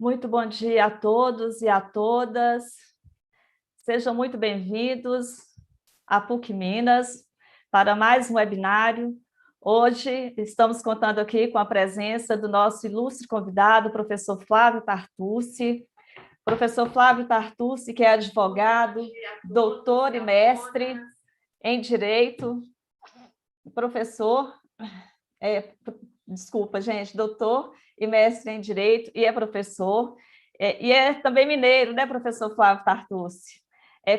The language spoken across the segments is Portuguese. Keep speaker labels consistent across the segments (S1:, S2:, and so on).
S1: Muito bom dia a todos e a todas. Sejam muito bem-vindos à PUC Minas para mais um webinário. Hoje estamos contando aqui com a presença do nosso ilustre convidado, professor Flávio Tartucci. Professor Flávio Tartucci, que é advogado, doutor e mestre em Direito, doutor e mestre em Direito e é professor, e é também mineiro, né, professor Flávio Tartucci?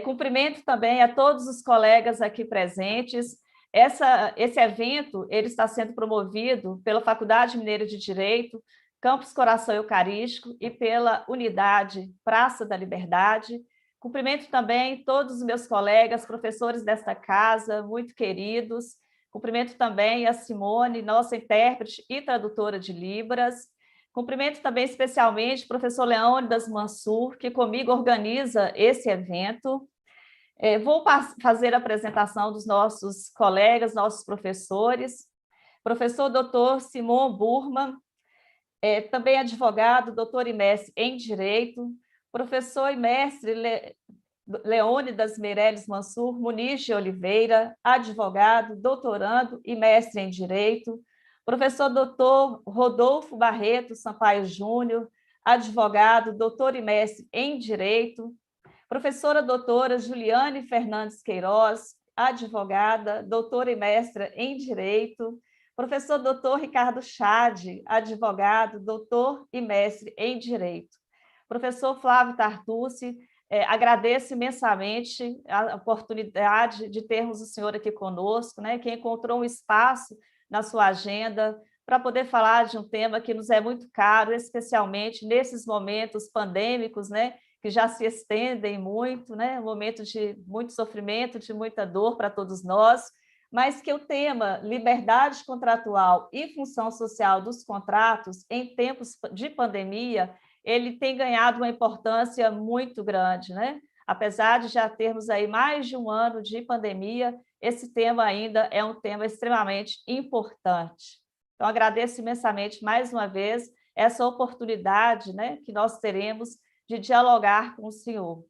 S1: Cumprimento também a todos os colegas aqui presentes. Esse evento ele está sendo promovido pela Faculdade Mineira de Direito, Campus Coração Eucarístico e pela Unidade Praça da Liberdade. Cumprimento também todos os meus colegas, professores desta casa, muito queridos. Cumprimento também a Simone, nossa intérprete e tradutora de Libras. Cumprimento também especialmente o professor Leônidas Mansur, que comigo organiza esse evento. Vou fazer a apresentação dos nossos colegas, nossos professores. Professor Dr. Simon Burman, também advogado, doutor e mestre em Direito. Professor e mestre Leônidas Meirelles Mansur Muniz de Oliveira, advogado, doutorando e mestre em Direito. Professor doutor Rodolfo Barreto Sampaio Júnior, advogado, doutor e mestre em Direito. Professora doutora Juliane Fernandes Queiroz, advogada, doutora e mestra em Direito. Professor doutor Ricardo Chade, advogado, doutor e mestre em Direito. Professor Flávio Tartucci, agradeço imensamente a oportunidade de termos o senhor aqui conosco, né, que encontrou um espaço na sua agenda para poder falar de um tema que nos é muito caro, especialmente nesses momentos pandêmicos, né, que já se estendem muito, né, um momento de muito sofrimento, de muita dor para todos nós, mas que o tema liberdade contratual e função social dos contratos em tempos de pandemia ele tem ganhado uma importância muito grande, né? Apesar de já termos aí mais de um ano de pandemia, esse tema ainda é um tema extremamente importante. Então, agradeço imensamente, mais uma vez, essa oportunidade, né, que nós teremos de dialogar com o senhor.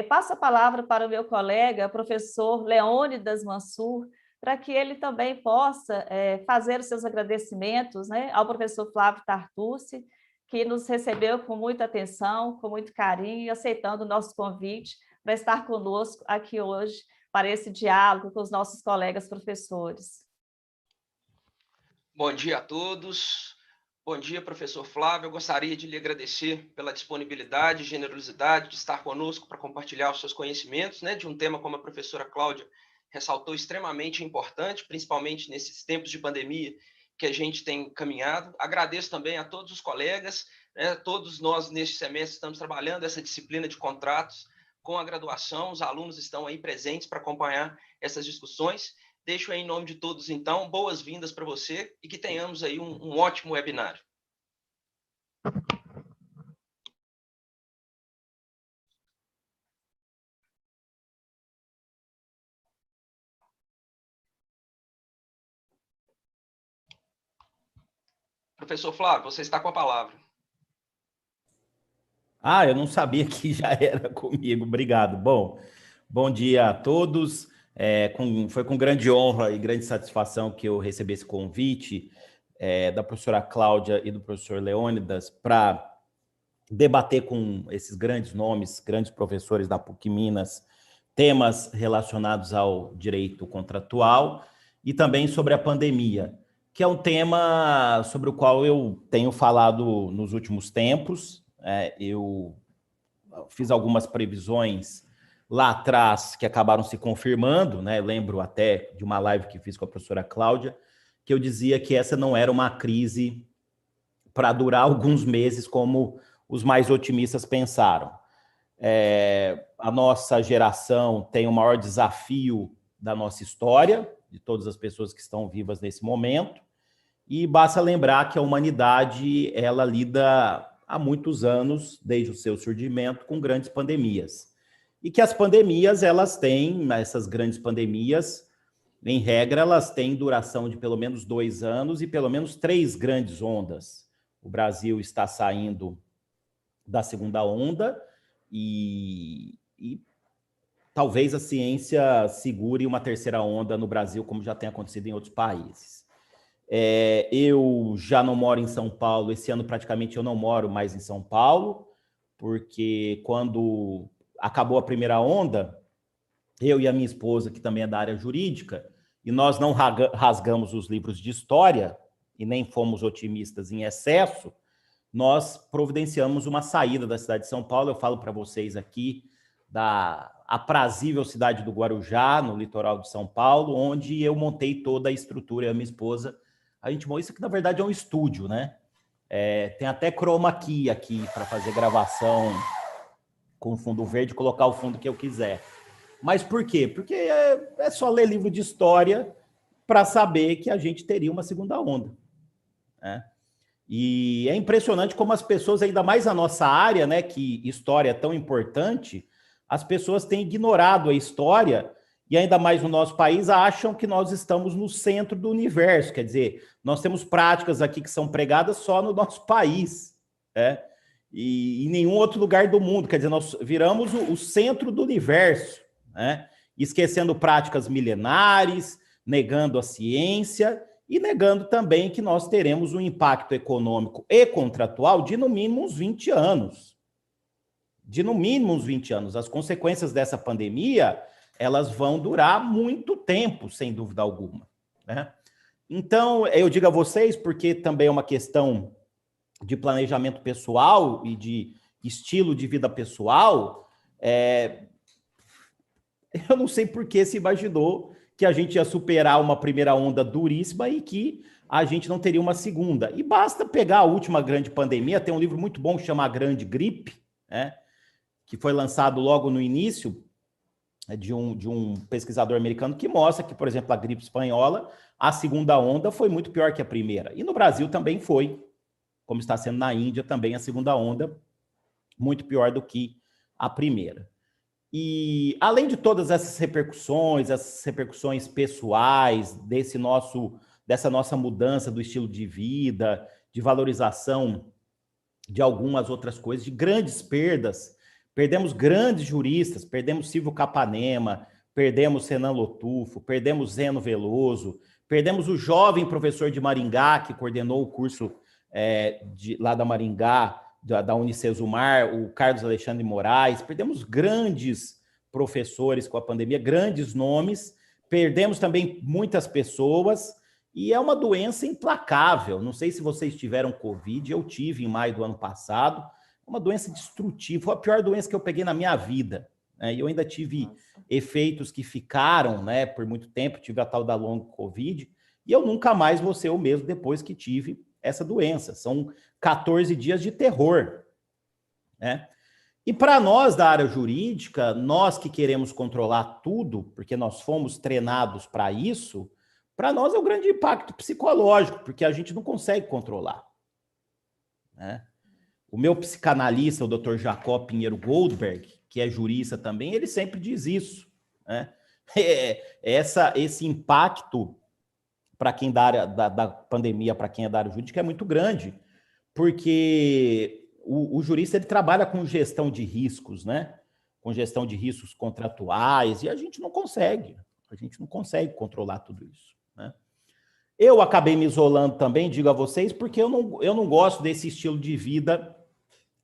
S1: Passo a palavra para o meu colega, professor Leônidas Mansur, para que ele também possa fazer os seus agradecimentos, né, ao professor Flávio Tartucci, que nos recebeu com muita atenção, com muito carinho, aceitando o nosso convite para estar conosco aqui hoje, para esse diálogo com os nossos colegas professores.
S2: Bom dia a todos. Bom dia, professor Flávio. Eu gostaria de lhe agradecer pela disponibilidade e generosidade de estar conosco para compartilhar os seus conhecimentos, né, de um tema, como a professora Cláudia ressaltou, extremamente importante, principalmente nesses tempos de pandemia que a gente tem caminhado. Agradeço também a todos os colegas, né, todos nós neste semestre estamos trabalhando essa disciplina de contratos com a graduação, os alunos estão aí presentes para acompanhar essas discussões. Deixo aí em nome de todos, então, boas-vindas para você e que tenhamos aí um ótimo webinário. Professor Flávio, você está com a palavra.
S3: Eu não sabia que já era comigo. Obrigado. Bom dia a todos. Foi com grande honra e grande satisfação que eu recebi esse convite da professora Cláudia e do professor Leônidas para debater com esses grandes nomes, grandes professores da PUC Minas, temas relacionados ao direito contratual e também sobre a pandemia, que é um tema sobre o qual eu tenho falado nos últimos tempos. Eu fiz algumas previsões lá atrás que acabaram se confirmando, né? Lembro até de uma live que fiz com a professora Cláudia, que eu dizia que essa não era uma crise para durar alguns meses, como os mais otimistas pensaram. A nossa geração tem o maior desafio da nossa história, de todas as pessoas que estão vivas nesse momento, e basta lembrar que a humanidade ela lida há muitos anos, desde o seu surgimento, com grandes pandemias. E que as pandemias, essas grandes pandemias, em regra, elas têm duração de pelo menos 2 anos e pelo menos 3 grandes ondas. O Brasil está saindo da segunda onda e talvez a ciência segure uma terceira onda no Brasil, como já tem acontecido em outros países. Eu já não moro em São Paulo, esse ano praticamente eu não moro mais em São Paulo, porque quando acabou a primeira onda, eu e a minha esposa, que também é da área jurídica, e nós não rasgamos os livros de história e nem fomos otimistas em excesso, nós providenciamos uma saída da cidade de São Paulo. Eu falo para vocês aqui da aprazível cidade do Guarujá, no litoral de São Paulo, onde eu montei toda a estrutura, e a minha esposa, a gente montou isso aqui, na verdade, é um estúdio, né? Tem até chroma key aqui para fazer gravação com fundo verde, colocar o fundo que eu quiser. Mas por quê? Porque é só ler livro de história para saber que a gente teria uma segunda onda, né? E é impressionante como as pessoas, ainda mais na nossa área, né, que história é tão importante, as pessoas têm ignorado a história e ainda mais no nosso país acham que nós estamos no centro do universo. Quer dizer, nós temos práticas aqui que são pregadas só no nosso país, né? E em nenhum outro lugar do mundo. Quer dizer, nós viramos o centro do universo, né? Esquecendo práticas milenares, negando a ciência e negando também que nós teremos um impacto econômico e contratual de no mínimo uns 20 anos. De no mínimo uns 20 anos. As consequências dessa pandemia, elas vão durar muito tempo, sem dúvida alguma, né? Então, eu digo a vocês, porque também é uma questão de planejamento pessoal e de estilo de vida pessoal, eu não sei por que se imaginou que a gente ia superar uma primeira onda duríssima e que a gente não teria uma segunda. E basta pegar a última grande pandemia, tem um livro muito bom que chama A Grande Gripe, né, que foi lançado logo no início, de um pesquisador americano, que mostra que, por exemplo, a gripe espanhola, a segunda onda foi muito pior que a primeira. E no Brasil também foi, como está sendo na Índia também, a segunda onda muito pior do que a primeira. E além de todas essas repercussões pessoais, dessa nossa mudança do estilo de vida, de valorização de algumas outras coisas, de grandes perdas, perdemos grandes juristas, perdemos Silvio Capanema, perdemos Renan Lotufo, perdemos Zeno Veloso, perdemos o jovem professor de Maringá, que coordenou o curso lá da Maringá, da Unicesumar, o Carlos Alexandre Moraes, perdemos grandes professores com a pandemia, grandes nomes, perdemos também muitas pessoas, e é uma doença implacável. Não sei se vocês tiveram Covid, eu tive em maio do ano passado, uma doença destrutiva, foi a pior doença que eu peguei na minha vida, né? E eu ainda tive efeitos que ficaram, né, por muito tempo, tive a tal da long Covid, e eu nunca mais vou ser o mesmo depois que tive essa doença. São 14 dias de terror, né? E para nós da área jurídica, nós que queremos controlar tudo, porque nós fomos treinados para isso, para nós é um grande impacto psicológico, porque a gente não consegue controlar, né? O meu psicanalista, o Dr. Jacó Pinheiro Goldberg, que é jurista também, ele sempre diz isso, né? Esse impacto para quem da área da pandemia, para quem é da área jurídica, é muito grande, porque o jurista ele trabalha com gestão de riscos, né? Com gestão de riscos contratuais, e a gente não consegue controlar tudo isso, né? Eu acabei me isolando também, digo a vocês, porque eu não gosto desse estilo de vida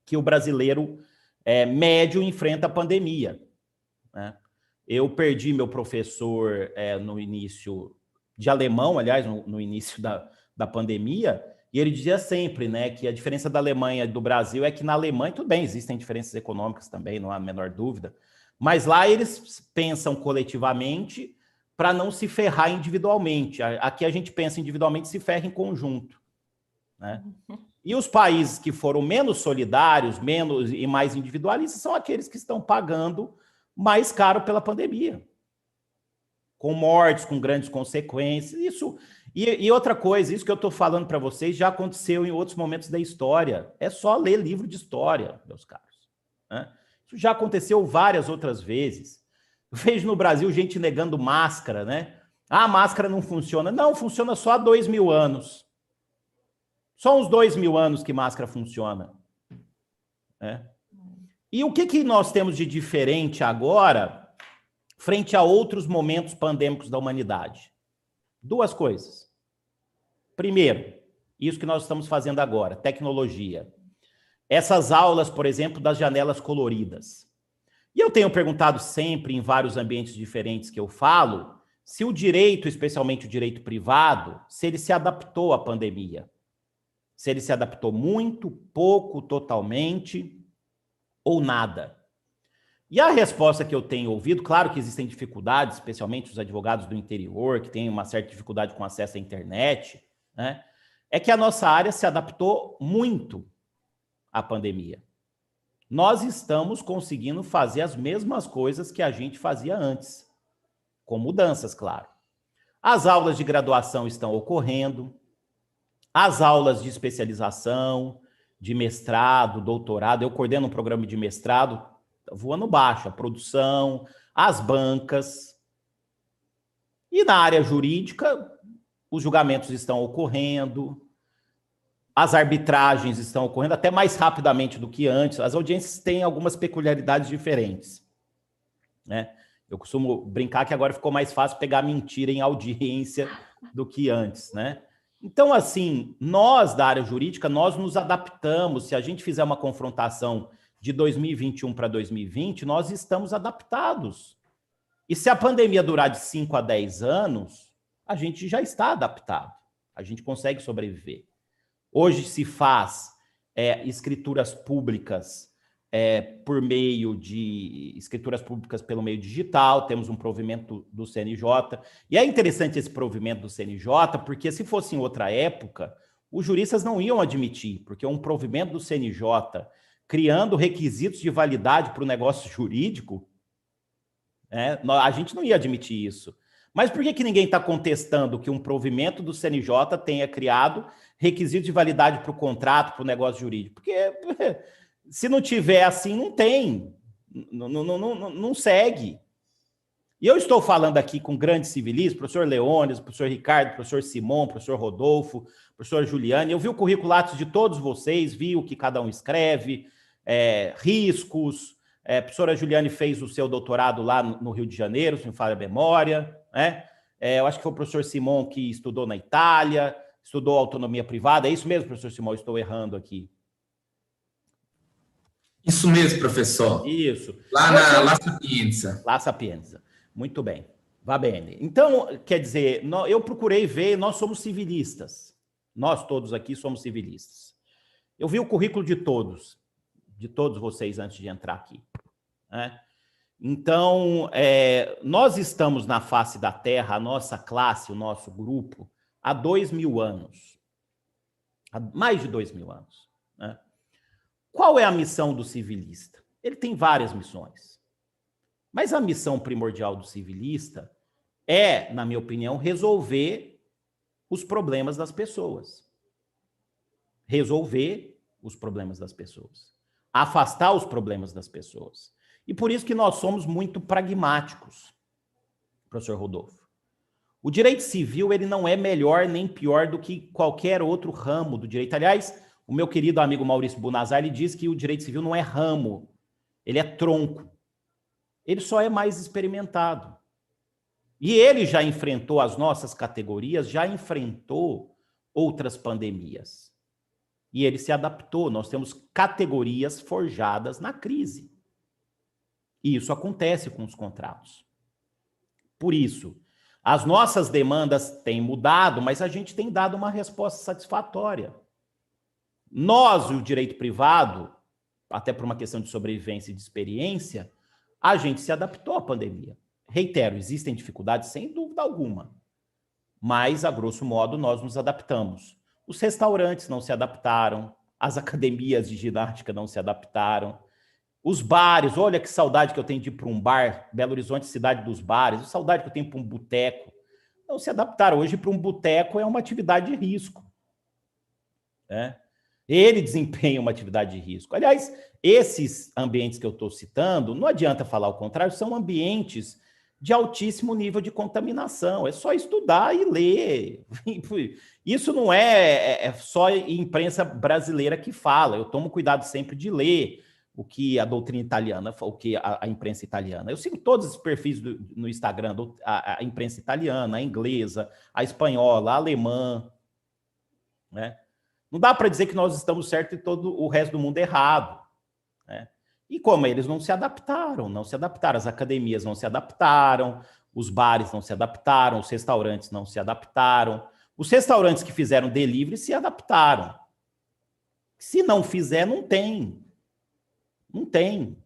S3: que o brasileiro médio enfrenta a pandemia, né? Eu perdi meu professor no início de alemão, aliás, no início da pandemia, e ele dizia sempre, né, que a diferença da Alemanha e do Brasil é que na Alemanha, tudo bem, existem diferenças econômicas também, não há a menor dúvida, mas lá eles pensam coletivamente para não se ferrar individualmente. Aqui a gente pensa individualmente e se ferra em conjunto, né? E os países que foram menos solidários, menos e mais individualistas são aqueles que estão pagando mais caro pela pandemia, com mortes, com grandes consequências. Isso e outra coisa, isso que eu estou falando para vocês já aconteceu em outros momentos da história. É só ler livro de história, meus caros, né? Isso já aconteceu várias outras vezes. Eu vejo no Brasil gente negando máscara, né? Ah, a máscara não funciona. Não, funciona só há 2000 anos. Só uns 2000 anos que máscara funciona, né? E o que nós temos de diferente agora, frente a outros momentos pandêmicos da humanidade? Duas coisas. Primeiro, isso que nós estamos fazendo agora, tecnologia. Essas aulas, por exemplo, das janelas coloridas. E eu tenho perguntado sempre, em vários ambientes diferentes que eu falo, se o direito, especialmente o direito privado, se ele se adaptou à pandemia. Se ele se adaptou muito, pouco, totalmente, ou nada. E a resposta que eu tenho ouvido, claro que existem dificuldades, especialmente os advogados do interior, que têm uma certa dificuldade com acesso à internet, né? É que a nossa área se adaptou muito à pandemia. Nós estamos conseguindo fazer as mesmas coisas que a gente fazia antes, com mudanças, claro. As aulas de graduação estão ocorrendo, as aulas de especialização, de mestrado, doutorado, eu coordeno um programa de mestrado, voando baixo, a produção, as bancas. E na área jurídica, os julgamentos estão ocorrendo, as arbitragens estão ocorrendo até mais rapidamente do que antes. As audiências têm algumas peculiaridades diferentes, né? Eu costumo brincar que agora ficou mais fácil pegar mentira em audiência do que antes, né? Então, assim, nós da área jurídica, nós nos adaptamos. Se a gente fizer uma confrontação de 2021 para 2020, nós estamos adaptados. E se a pandemia durar de 5 a 10 anos, a gente já está adaptado. A gente consegue sobreviver. Hoje se faz escrituras públicas por meio de escrituras públicas pelo meio digital, temos um provimento do CNJ, e é interessante esse provimento do CNJ, porque se fosse em outra época, os juristas não iam admitir, porque um provimento do CNJ criando requisitos de validade para o negócio jurídico, a gente não ia admitir isso. Mas por que ninguém está contestando que um provimento do CNJ tenha criado requisitos de validade para o contrato, para o negócio jurídico? Porque se não tiver assim, não tem. Não segue. E eu estou falando aqui com grandes civilistas, professor Leônidas, professor Ricardo, professor Simon, professor Rodolfo, professor Juliane. Eu vi o currículo Lattes de todos vocês, vi o que cada um escreve, riscos. A professora Juliane fez o seu doutorado lá no Rio de Janeiro, se me falha a memória, né? Eu acho que foi o professor Simon que estudou na Itália, estudou autonomia privada. É isso mesmo, professor Simon? Estou errando aqui.
S4: Isso mesmo, professor.
S3: Isso.
S4: Lá na La Sapienza.
S3: La Sapienza. Muito bem. Va bene. Então, quer dizer, eu procurei ver, nós somos civilistas. Nós todos aqui somos civilistas. Eu vi o currículo de todos vocês antes de entrar aqui, né? Então, nós estamos na face da Terra, a nossa classe, o nosso grupo, há 2.000 anos. Há mais de 2.000 anos, né? Qual é a missão do civilista? Ele tem várias missões. Mas a missão primordial do civilista é, na minha opinião, resolver os problemas das pessoas. Resolver os problemas das pessoas. Afastar os problemas das pessoas. E por isso que nós somos muito pragmáticos, professor Rodolfo. O direito civil, ele não é melhor nem pior do que qualquer outro ramo do direito. Aliás, o meu querido amigo Maurício Bunazar, ele diz que o direito civil não é ramo, ele é tronco. Ele só é mais experimentado. E ele já enfrentou as nossas categorias, já enfrentou outras pandemias. E ele se adaptou. Nós temos categorias forjadas na crise. E isso acontece com os contratos. Por isso, as nossas demandas têm mudado, mas a gente tem dado uma resposta satisfatória. Nós, o direito privado, até por uma questão de sobrevivência e de experiência, a gente se adaptou à pandemia. Reitero, existem dificuldades, sem dúvida alguma. Mas, a grosso modo, nós nos adaptamos. Os restaurantes não se adaptaram, as academias de ginástica não se adaptaram, os bares, olha que saudade que eu tenho de ir para um bar, Belo Horizonte, cidade dos bares, a saudade que eu tenho para um boteco. Não se adaptaram. Hoje, para um boteco é uma atividade de risco, né? Ele desempenha uma atividade de risco. Aliás, esses ambientes que eu estou citando, não adianta falar o contrário, são ambientes de altíssimo nível de contaminação. É só estudar e ler. Isso não é só a imprensa brasileira que fala. Eu tomo cuidado sempre de ler. o que a doutrina italiana, o que a imprensa italiana. Eu sigo todos os perfis no Instagram, a imprensa italiana, a inglesa, a espanhola, a alemã, né? Não dá para dizer que nós estamos certos e todo o resto do mundo errado, né? E como eles não se adaptaram, as academias não se adaptaram, os bares não se adaptaram, os restaurantes não se adaptaram. Os restaurantes que fizeram delivery se adaptaram. Se não fizer, não tem. Não tem.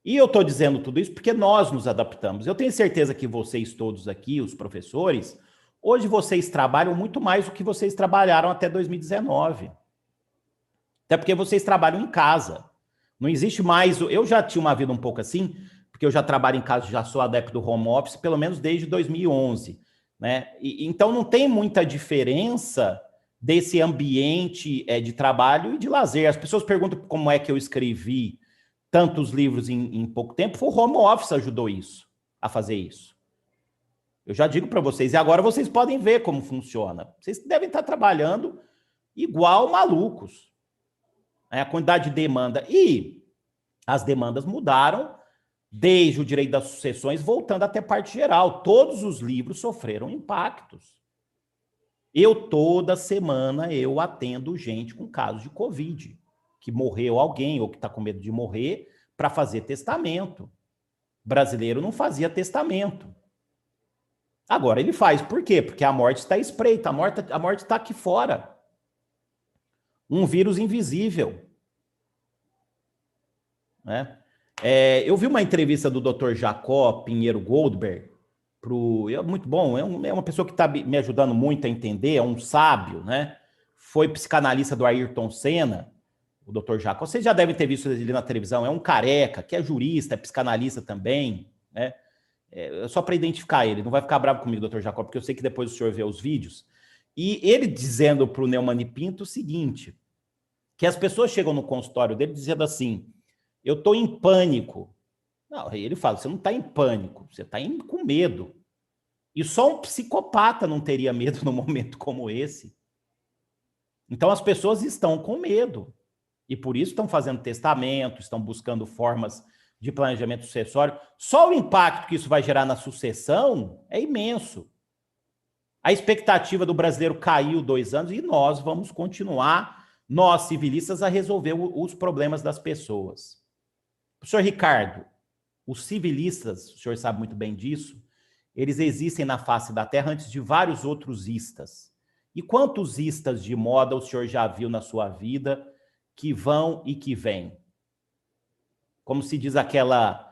S3: E eu estou dizendo tudo isso porque nós nos adaptamos. Eu tenho certeza que vocês todos aqui, os professores, hoje vocês trabalham muito mais do que vocês trabalharam até 2019. Até porque vocês trabalham em casa. Não existe mais... Eu já tinha uma vida um pouco assim, porque eu já trabalho em casa, já sou adepto do home office, pelo menos desde 2011. Né? Então não tem muita diferença desse ambiente de trabalho e de lazer. As pessoas perguntam como é que eu escrevi tantos livros em pouco tempo. O home office ajudou a fazer isso. Eu já digo para vocês, e agora vocês podem ver como funciona. Vocês devem estar trabalhando igual malucos. A quantidade de demanda. E as demandas mudaram desde o direito das sucessões, voltando até parte geral. Todos os livros sofreram impactos. Toda semana, eu atendo gente com casos de Covid, que morreu alguém ou que está com medo de morrer, para fazer testamento. O brasileiro não fazia testamento. Agora ele faz. Por quê? Porque a morte está espreita, a morte está aqui fora. Um vírus invisível. Né? Eu vi uma entrevista do Dr. Jacó Pinheiro Goldberg, muito bom, é uma pessoa que está me ajudando muito a entender, é um sábio, né? Foi psicanalista do Ayrton Senna, o Dr. Jacó. Vocês já devem ter visto ele na televisão, é um careca, que é jurista, é psicanalista também, né? Só para identificar ele, não vai ficar bravo comigo, Dr. Jacó, porque eu sei que depois o senhor vê os vídeos. E ele dizendo para o Neumani Pinto o seguinte, que as pessoas chegam no consultório dele dizendo assim, eu estou em pânico. Não, ele fala, você não está em pânico, você está com medo. E só um psicopata não teria medo num momento como esse. Então as pessoas estão com medo. E por isso estão fazendo testamento, estão buscando formas de planejamento sucessório. Só o impacto que isso vai gerar na sucessão é imenso. A expectativa do brasileiro caiu 2 anos e nós vamos continuar, nós civilistas, a resolver os problemas das pessoas. Professor Ricardo, os civilistas, o senhor sabe muito bem disso, eles existem na face da Terra antes de vários outros istas. E quantos istas de moda o senhor já viu na sua vida que vão e que vêm? Como se diz aquela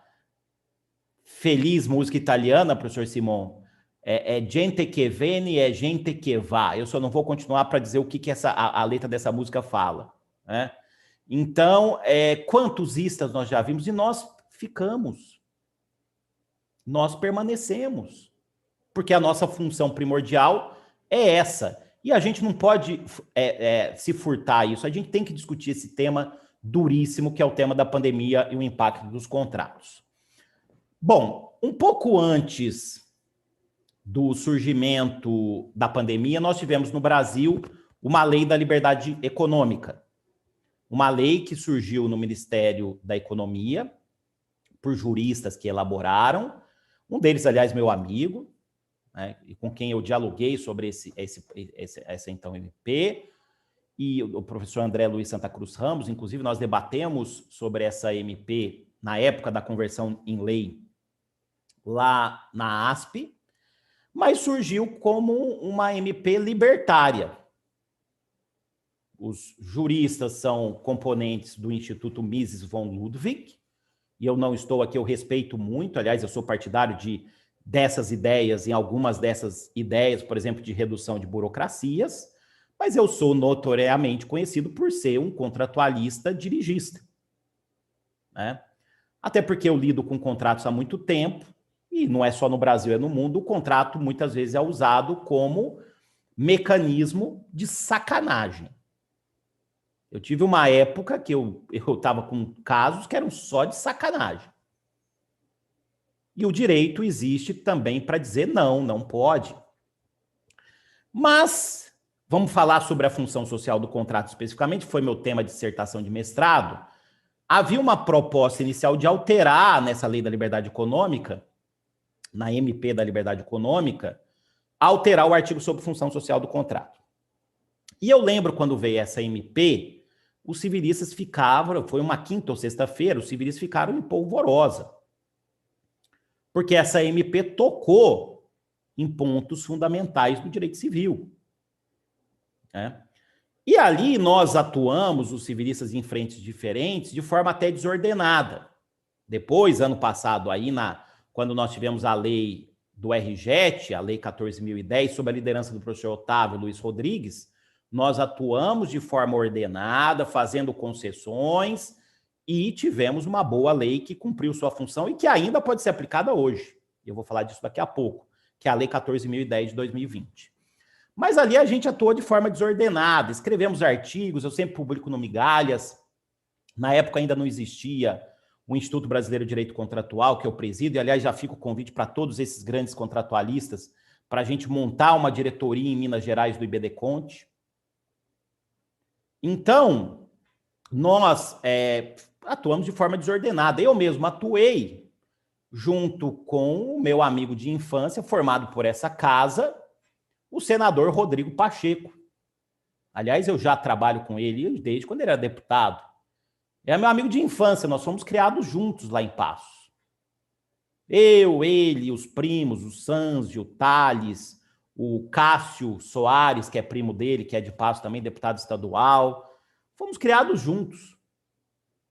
S3: feliz música italiana, professor Simon, é gente che viene, é gente che va. Eu só não vou continuar para dizer o que a letra dessa música fala. Né? Então, quantos istas nós já vimos? E nós ficamos. Nós permanecemos. Porque a nossa função primordial é essa. E a gente não pode se furtar isso. A gente tem que discutir esse tema duríssimo, que é o tema da pandemia e o impacto dos contratos. Bom, um pouco antes do surgimento da pandemia, nós tivemos no Brasil uma lei da liberdade econômica. Uma lei que surgiu no Ministério da Economia, por juristas que elaboraram, um deles, aliás, meu amigo, né, e com quem eu dialoguei sobre essa então MP, e o professor André Luiz Santa Cruz Ramos, inclusive nós debatemos sobre essa MP na época da conversão em lei lá na ASP, mas surgiu como uma MP libertária. Os juristas são componentes do Instituto Mises von Ludwig, e eu não estou aqui, eu respeito muito, aliás, eu sou partidário dessas ideias, em algumas dessas ideias, por exemplo, de redução de burocracias, mas eu sou notoriamente conhecido por ser um contratualista dirigista. Né? Até porque eu lido com contratos há muito tempo, e não é só no Brasil, é no mundo, o contrato muitas vezes é usado como mecanismo de sacanagem. Eu tive uma época que eu estava com casos que eram só de sacanagem. E o direito existe também para dizer não, não pode. Mas, vamos falar sobre a função social do contrato especificamente, foi meu tema de dissertação de mestrado. havia uma proposta inicial de alterar nessa lei da liberdade econômica, na MP da liberdade econômica, alterar o artigo sobre função social do contrato. E eu lembro quando veio essa MP, os civilistas ficavam, foi uma quinta ou sexta-feira, os civilistas ficaram em polvorosa. Porque essa MP tocou em pontos fundamentais do direito civil. Né? E ali nós atuamos, os civilistas em frentes diferentes, de forma até desordenada. Depois, ano passado, aí quando nós tivemos a lei do RJET, a lei 14.010, sob a liderança do professor Otávio Luiz Rodrigues, nós atuamos de forma ordenada, fazendo concessões, e tivemos uma boa lei que cumpriu sua função e que ainda pode ser aplicada hoje. Eu vou falar disso daqui a pouco, que é a lei 14.010 de 2020. Mas ali a gente atuou de forma desordenada, escrevemos artigos, eu sempre publico no Migalhas. Na época ainda não existia o Instituto Brasileiro de Direito Contratual, que eu presido, e aliás já fica o convite para todos esses grandes contratualistas para a gente montar uma diretoria em Minas Gerais do IBDConte. Então, nós atuamos de forma desordenada. Eu mesmo atuei junto com o meu amigo de infância, formado por essa casa, o senador Rodrigo Pacheco. Aliás, eu já trabalho com ele desde quando ele era deputado. É meu amigo de infância, nós fomos criados juntos lá em Passos. Eu, ele, os primos, o Sanzio, o Thales, o Cássio Soares, que é primo dele, que é de Passos também, deputado estadual. Fomos criados juntos.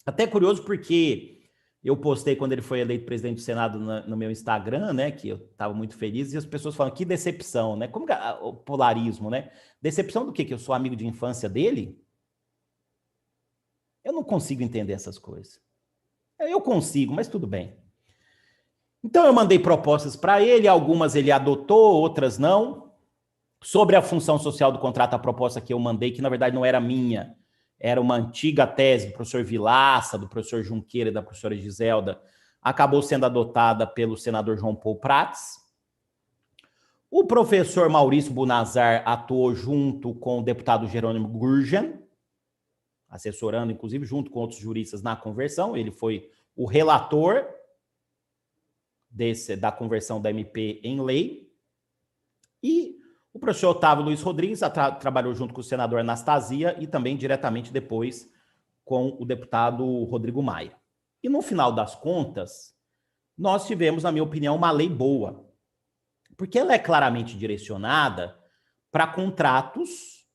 S3: Até curioso porque eu postei quando ele foi eleito presidente do Senado no meu Instagram, né, que eu estava muito feliz, e as pessoas falam, que decepção, né? Como que o polarismo, né? Decepção do quê? Que eu sou amigo de infância dele? Eu não consigo entender essas coisas. Eu consigo, mas tudo bem. Então eu mandei propostas para ele, algumas ele adotou, outras não. Sobre a função social do contrato, a proposta que eu mandei, que na verdade não era minha, era uma antiga tese do professor Vilaça, do professor Junqueira e da professora Giselda, acabou sendo adotada pelo senador João Paulo Prats. O professor Maurício Bunazar atuou junto com o deputado Jerônimo Gurgen, assessorando, inclusive, junto com outros juristas na conversão. Ele foi o relator da conversão da MP em lei. E o professor Otávio Luiz Rodrigues trabalhou junto com o senador Anastasia e também diretamente depois com o deputado Rodrigo Maia. E no final das contas, nós tivemos, na minha opinião, uma lei boa, porque ela é claramente direcionada para contratos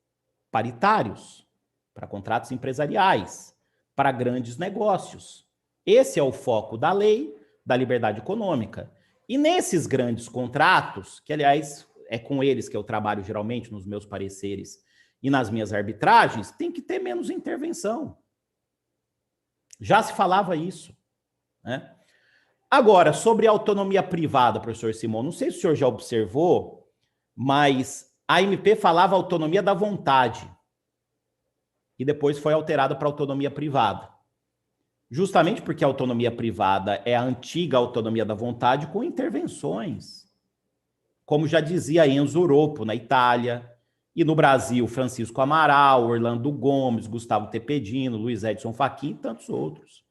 S3: paritários, para contratos empresariais, para grandes negócios. Esse é o foco da lei da liberdade econômica. E nesses grandes contratos, que aliás é com eles que eu trabalho geralmente nos meus pareceres e nas minhas arbitragens, tem que ter menos intervenção. Já se falava isso, né? Agora, sobre a autonomia privada, professor Simão, não sei se o senhor já observou, mas a MP falava autonomia da vontade e depois foi alterada para autonomia privada. Justamente porque a autonomia privada é a antiga autonomia da vontade com intervenções. Como já dizia Enzo Oropo, na Itália, e no Brasil, Francisco Amaral, Orlando Gomes, Gustavo Tepedino, Luiz Edson Fachin e tantos outros.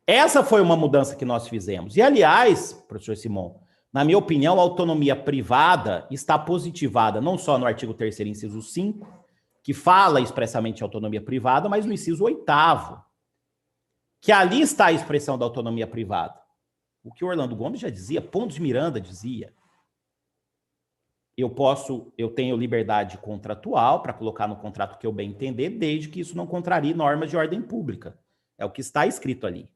S3: Essa foi uma mudança que nós fizemos. E, aliás, professor Simão, na minha opinião, a autonomia privada está positivada não só no artigo 3º, inciso 5, que fala expressamente de autonomia privada, mas no inciso 8º, que ali está a expressão da autonomia privada. O que o Orlando Gomes já dizia, Pontes de Miranda dizia. Eu tenho liberdade contratual para colocar no contrato que eu bem entender, desde que isso não contrarie normas de ordem pública. É o que está escrito ali.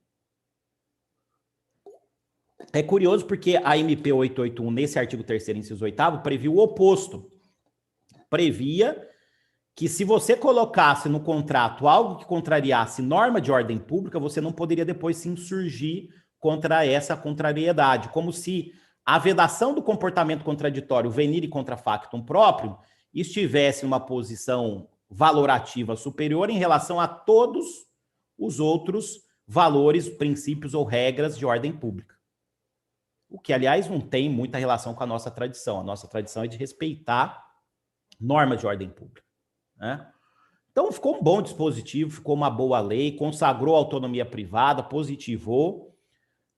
S3: É curioso porque a MP 881, nesse artigo 3º, inciso 8º, previa o oposto. Previa que se você colocasse no contrato algo que contrariasse norma de ordem pública, você não poderia depois se insurgir contra essa contrariedade, como se a vedação do comportamento contraditório venire contra factum próprio estivesse em uma posição valorativa superior em relação a todos os outros valores, princípios ou regras de ordem pública. O que, aliás, não tem muita relação com a nossa tradição. A nossa tradição é de respeitar normas de ordem pública, né? Então, ficou um bom dispositivo, ficou uma boa lei, consagrou a autonomia privada, positivou.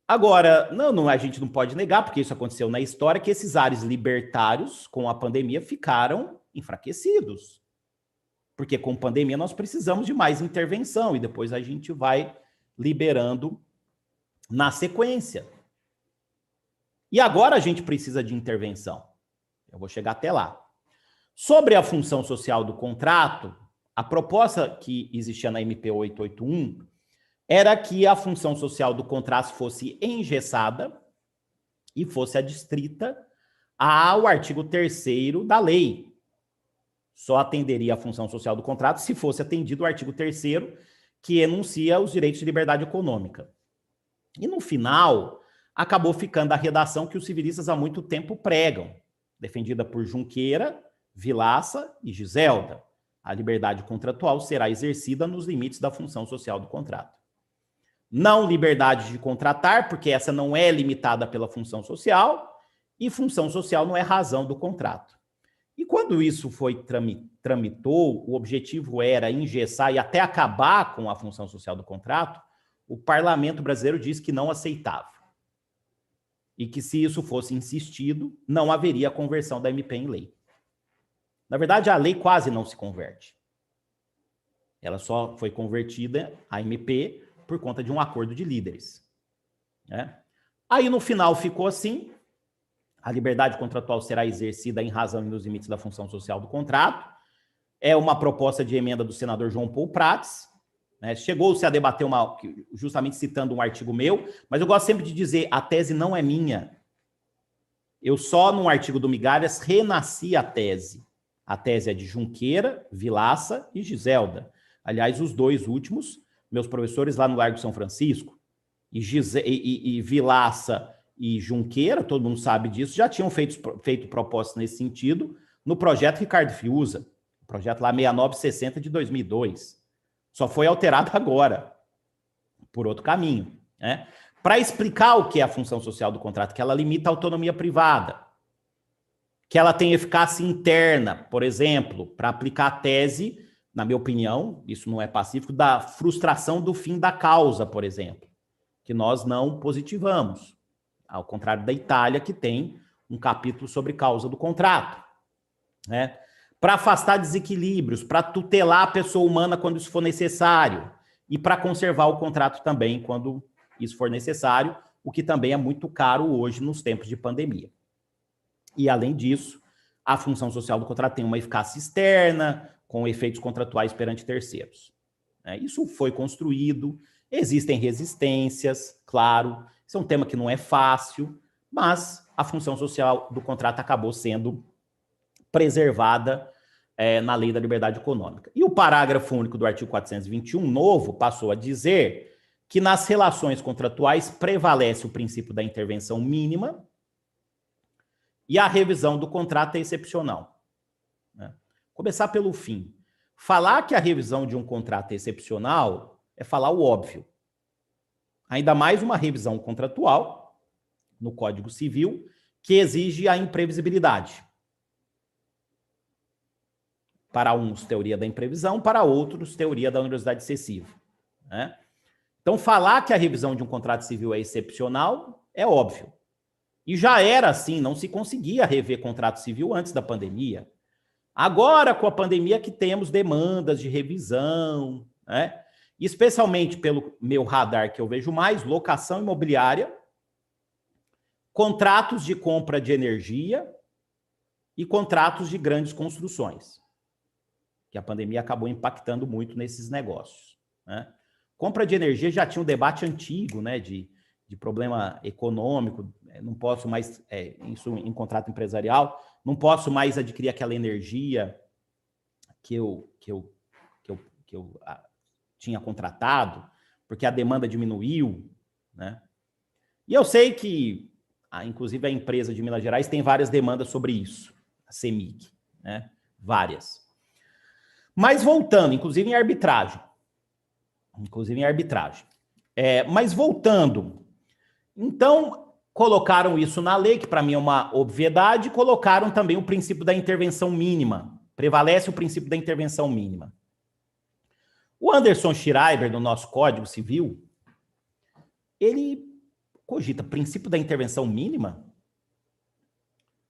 S3: Agora, a gente não pode negar, porque isso aconteceu na história, que esses ares libertários, com a pandemia, ficaram enfraquecidos. Porque com pandemia nós precisamos de mais intervenção, e depois a gente vai liberando na sequência. E agora a gente precisa de intervenção. Eu vou chegar até lá. Sobre a função social do contrato, a proposta que existia na MP 881 era que a função social do contrato fosse engessada e fosse adstrita ao artigo 3º da lei. Só atenderia a função social do contrato se fosse atendido o artigo 3º, que enuncia os direitos de liberdade econômica. E no final, acabou ficando a redação que os civilistas há muito tempo pregam, defendida por Junqueira, Vilaça e Giselda. A liberdade contratual será exercida nos limites da função social do contrato. Não liberdade de contratar, porque essa não é limitada pela função social, e função social não é razão do contrato. E quando isso tramitou, o objetivo era engessar e até acabar com a função social do contrato, o parlamento brasileiro disse que não aceitava. E que se isso fosse insistido, não haveria conversão da MP em lei. Na verdade, a lei quase não se converte. Ela só foi convertida, a MP, por conta de um acordo de líderes. Né? Aí, no final, ficou assim: a liberdade contratual será exercida em razão e nos limites da função social do contrato. É uma proposta de emenda do senador João Paul Prats. Né? Chegou-se a debater justamente citando um artigo meu, mas eu gosto sempre de dizer, a tese não é minha. Eu só, num artigo do Migalhas, renasci a tese. A tese é de Junqueira, Vilaça e Giselda. Aliás, os dois últimos, meus professores lá no Largo São Francisco, e Vilaça e Junqueira, todo mundo sabe disso, já tinham feito propostas nesse sentido no projeto Ricardo Fiuza, o projeto lá 6960 de 2002. Só foi alterado agora, por outro caminho. Né? Para explicar o que é a função social do contrato, que ela limita a autonomia privada, que ela tem eficácia interna, por exemplo, para aplicar a tese, na minha opinião, isso não é pacífico, da frustração do fim da causa, por exemplo, que nós não positivamos, ao contrário da Itália, que tem um capítulo sobre causa do contrato. Né? Para afastar desequilíbrios, para tutelar a pessoa humana quando isso for necessário, e para conservar o contrato também quando isso for necessário, o que também é muito caro hoje nos tempos de pandemia. E, além disso, a função social do contrato tem uma eficácia externa, com efeitos contratuais perante terceiros. Isso foi construído, existem resistências, claro, isso é um tema que não é fácil, mas a função social do contrato acabou sendo preservada na Lei da Liberdade Econômica. E o parágrafo único do artigo 421, novo, passou a dizer que nas relações contratuais prevalece o princípio da intervenção mínima e a revisão do contrato é excepcional. Né? Começar pelo fim. Falar que a revisão de um contrato é excepcional é falar o óbvio. Ainda mais uma revisão contratual, no Código Civil, que exige a imprevisibilidade. Para uns, teoria da imprevisão, para outros, teoria da onerosidade excessiva. Né? Então, falar que a revisão de um contrato civil é excepcional é óbvio. E já era assim, não se conseguia rever contrato civil antes da pandemia. Agora, com a pandemia, que temos demandas de revisão, né? Especialmente pelo meu radar, que eu vejo mais, locação imobiliária, contratos de compra de energia e contratos de grandes construções, que a pandemia acabou impactando muito nesses negócios. Né? Compra de energia já tinha um debate antigo, né, de problema econômico, não posso mais, isso em contrato empresarial, não posso mais adquirir aquela energia que eu tinha contratado, porque a demanda diminuiu, né? E eu sei que, inclusive, a empresa de Minas Gerais tem várias demandas sobre isso, a CEMIG, né? Várias. Mas voltando, inclusive em arbitragem. Mas voltando, então, colocaram isso na lei, que para mim é uma obviedade, e colocaram também o princípio da intervenção mínima. Prevalece o princípio da intervenção mínima. O Anderson Schreiber, no nosso Código Civil, ele cogita princípio da intervenção mínima.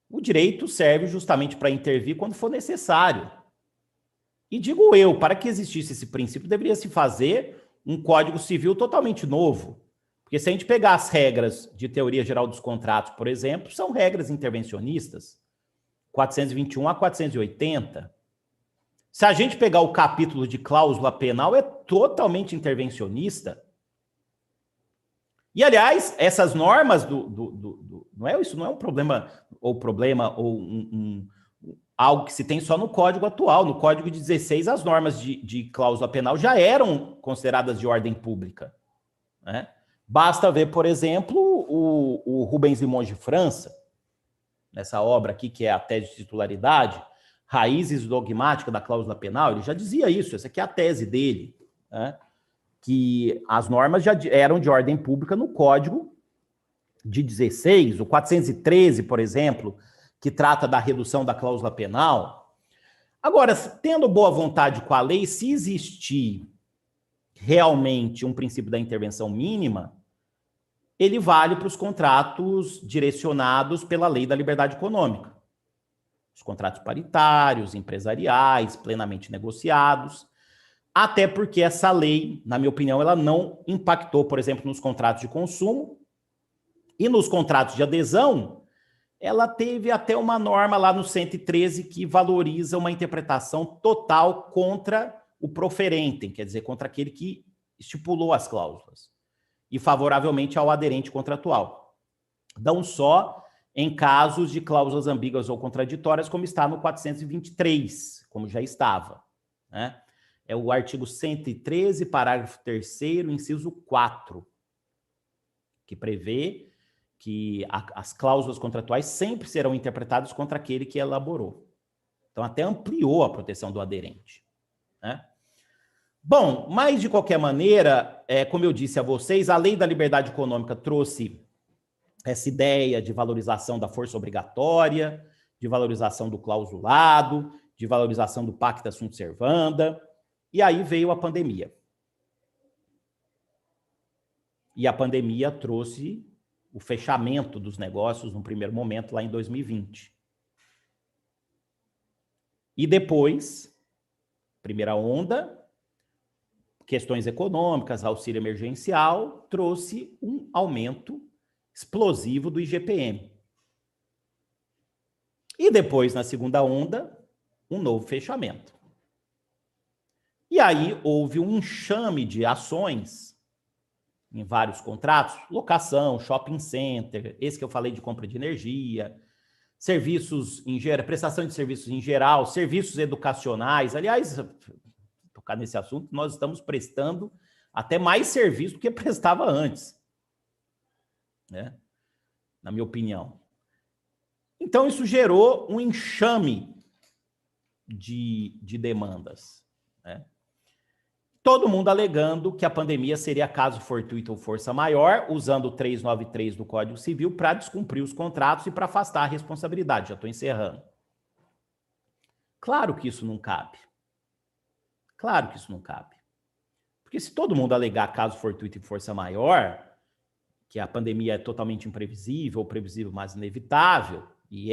S3: O direito serve justamente para intervir quando for necessário. E digo eu, para que existisse esse princípio, deveria se fazer um Código Civil totalmente novo. Porque se a gente pegar as regras de teoria geral dos contratos, por exemplo, são regras intervencionistas, 421 a 480. Se a gente pegar o capítulo de cláusula penal, é totalmente intervencionista. E, aliás, essas normas isso não é um problema ou algo que se tem só no Código atual. No Código de 16, as normas de cláusula penal já eram consideradas de ordem pública, né? Basta ver, por exemplo, o Rubens Simões de França, nessa obra aqui, que é a tese de titularidade, Raízes Dogmáticas da Cláusula Penal, ele já dizia isso, essa aqui é a tese dele, né? Que as normas já eram de ordem pública no Código de 16, o 413, por exemplo, que trata da redução da cláusula penal. Agora, tendo boa vontade com a lei, se existir realmente um princípio da intervenção mínima, ele vale para os contratos direcionados pela lei da liberdade econômica. Os contratos paritários, empresariais, plenamente negociados. Até porque essa lei, na minha opinião, ela não impactou, por exemplo, nos contratos de consumo e nos contratos de adesão. Ela teve até uma norma lá no 113 que valoriza uma interpretação total contra o proferentem, quer dizer, contra aquele que estipulou as cláusulas, e favoravelmente ao aderente contratual. Não só em casos de cláusulas ambíguas ou contraditórias, como está no 423, como já estava, né? É o artigo 113, parágrafo 3º, inciso 4, que prevê que as cláusulas contratuais sempre serão interpretadas contra aquele que elaborou. Então, até ampliou a proteção do aderente, né? Bom, mas de qualquer maneira, como eu disse a vocês, a Lei da Liberdade Econômica trouxe essa ideia de valorização da força obrigatória, de valorização do clausulado, de valorização do pacta sunt servanda, e aí veio a pandemia. E a pandemia trouxe o fechamento dos negócios no primeiro momento, lá em 2020. E depois, primeira onda, questões econômicas, auxílio emergencial, trouxe um aumento explosivo do IGPM. E depois, na segunda onda, um novo fechamento. E aí houve um enxame de ações em vários contratos, locação, shopping center, esse que eu falei de compra de energia, serviços em geral, prestação de serviços em geral, serviços educacionais. Aliás, tocar nesse assunto, nós estamos prestando até mais serviço do que prestava antes, né? Na minha opinião. Então, isso gerou um enxame de demandas, né? Todo mundo alegando que a pandemia seria caso fortuito ou força maior, usando o 393 do Código Civil para descumprir os contratos e para afastar a responsabilidade. Já estou encerrando. Claro que isso não cabe. Claro que isso não cabe. Porque se todo mundo alegar caso fortuito e força maior, que a pandemia é totalmente imprevisível, ou previsível, mas inevitável, e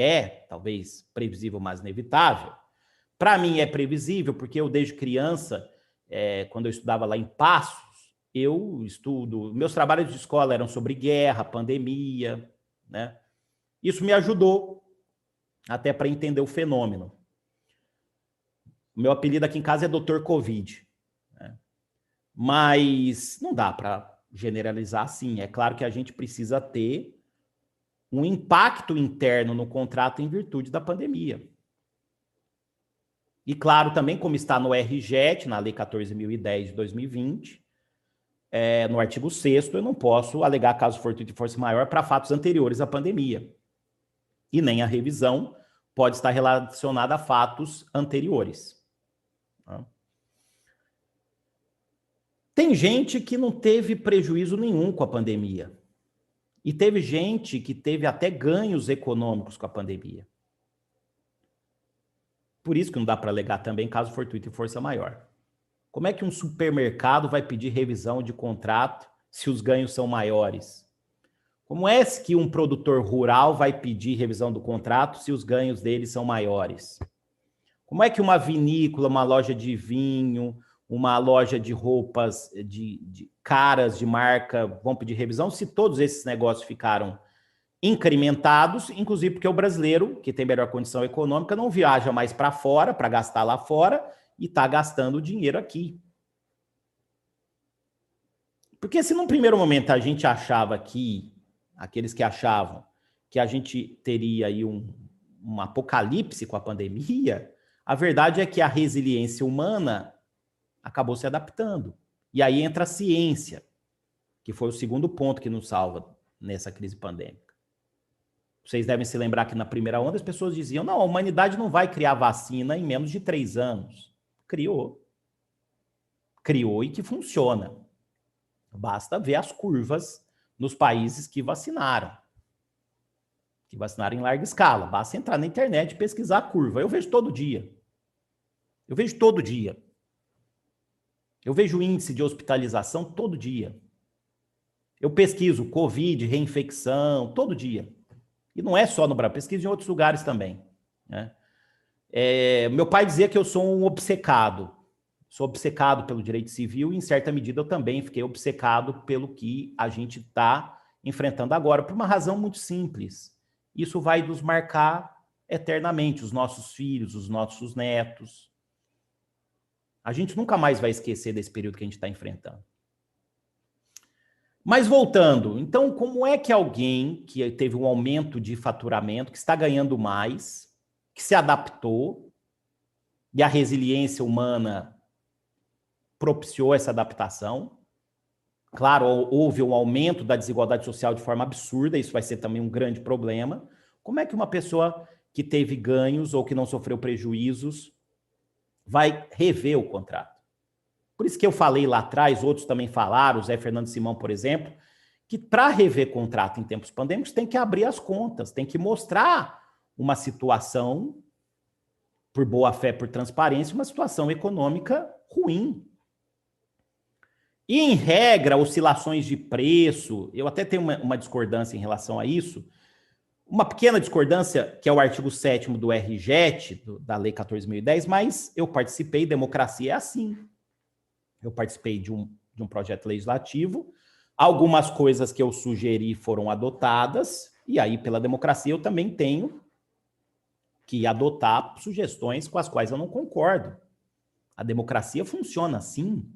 S3: talvez, previsível, mas inevitável, para mim é previsível, porque eu, desde criança, quando eu estudava lá em Passos, meus trabalhos de escola eram sobre guerra, pandemia, né? Isso me ajudou até para entender o fenômeno. O meu apelido aqui em casa é Dr. Covid, né? Mas não dá para generalizar assim. É claro que a gente precisa ter um impacto interno no contrato em virtude da pandemia. E claro, também, como está no RJET, na Lei 14.010 de 2020, no artigo 6º, eu não posso alegar caso fortuito e força maior para fatos anteriores à pandemia. E nem a revisão pode estar relacionada a fatos anteriores. Tem gente que não teve prejuízo nenhum com a pandemia. E teve gente que teve até ganhos econômicos com a pandemia. Por isso que não dá para alegar também caso fortuito e força maior. Como é que um supermercado vai pedir revisão de contrato se os ganhos são maiores? Como é que um produtor rural vai pedir revisão do contrato se os ganhos dele são maiores? Como é que uma vinícola, uma loja de vinho, uma loja de roupas de caras de marca vão pedir revisão se todos esses negócios ficaram incrementados, inclusive porque o brasileiro, que tem melhor condição econômica, não viaja mais para fora, para gastar lá fora, e está gastando dinheiro aqui. Porque se num primeiro momento a gente achava que, aqueles que achavam que a gente teria aí um apocalipse com a pandemia, a verdade é que a resiliência humana acabou se adaptando. E aí entra a ciência, que foi o segundo ponto que nos salva nessa crise pandêmica. Vocês devem se lembrar que na primeira onda as pessoas diziam, não, a humanidade não vai criar vacina em menos de 3 anos. Criou. Criou e que funciona. Basta ver as curvas nos países que vacinaram. Que vacinaram em larga escala. Basta entrar na internet e pesquisar a curva. Eu vejo todo dia. Eu vejo todo dia. Eu vejo o índice de hospitalização todo dia. Eu pesquiso Covid, reinfecção, todo dia. E não é só no Brasil, pesquiso em outros lugares também. Né? Meu pai dizia que eu sou um obcecado. Sou obcecado pelo direito civil e, em certa medida, eu também fiquei obcecado pelo que a gente está enfrentando agora, por uma razão muito simples. Isso vai nos marcar eternamente, os nossos filhos, os nossos netos. A gente nunca mais vai esquecer desse período que a gente está enfrentando. Mas voltando, então, como é que alguém que teve um aumento de faturamento, que está ganhando mais, que se adaptou, e a resiliência humana propiciou essa adaptação? Claro, houve um aumento da desigualdade social de forma absurda, isso vai ser também um grande problema. Como é que uma pessoa que teve ganhos ou que não sofreu prejuízos vai rever o contrato? Por isso que eu falei lá atrás, outros também falaram, o Zé Fernando Simão, por exemplo, que para rever contrato em tempos pandêmicos tem que abrir as contas, tem que mostrar uma situação, por boa fé, por transparência, uma situação econômica ruim. E, em regra, oscilações de preço, eu até tenho uma discordância em relação a isso, uma pequena discordância, que é o artigo 7º do RJET, da Lei 14.010, mas eu participei, democracia é assim. Eu participei de um projeto legislativo, algumas coisas que eu sugeri foram adotadas, e aí, pela democracia, eu também tenho que adotar sugestões com as quais eu não concordo. A democracia funciona assim.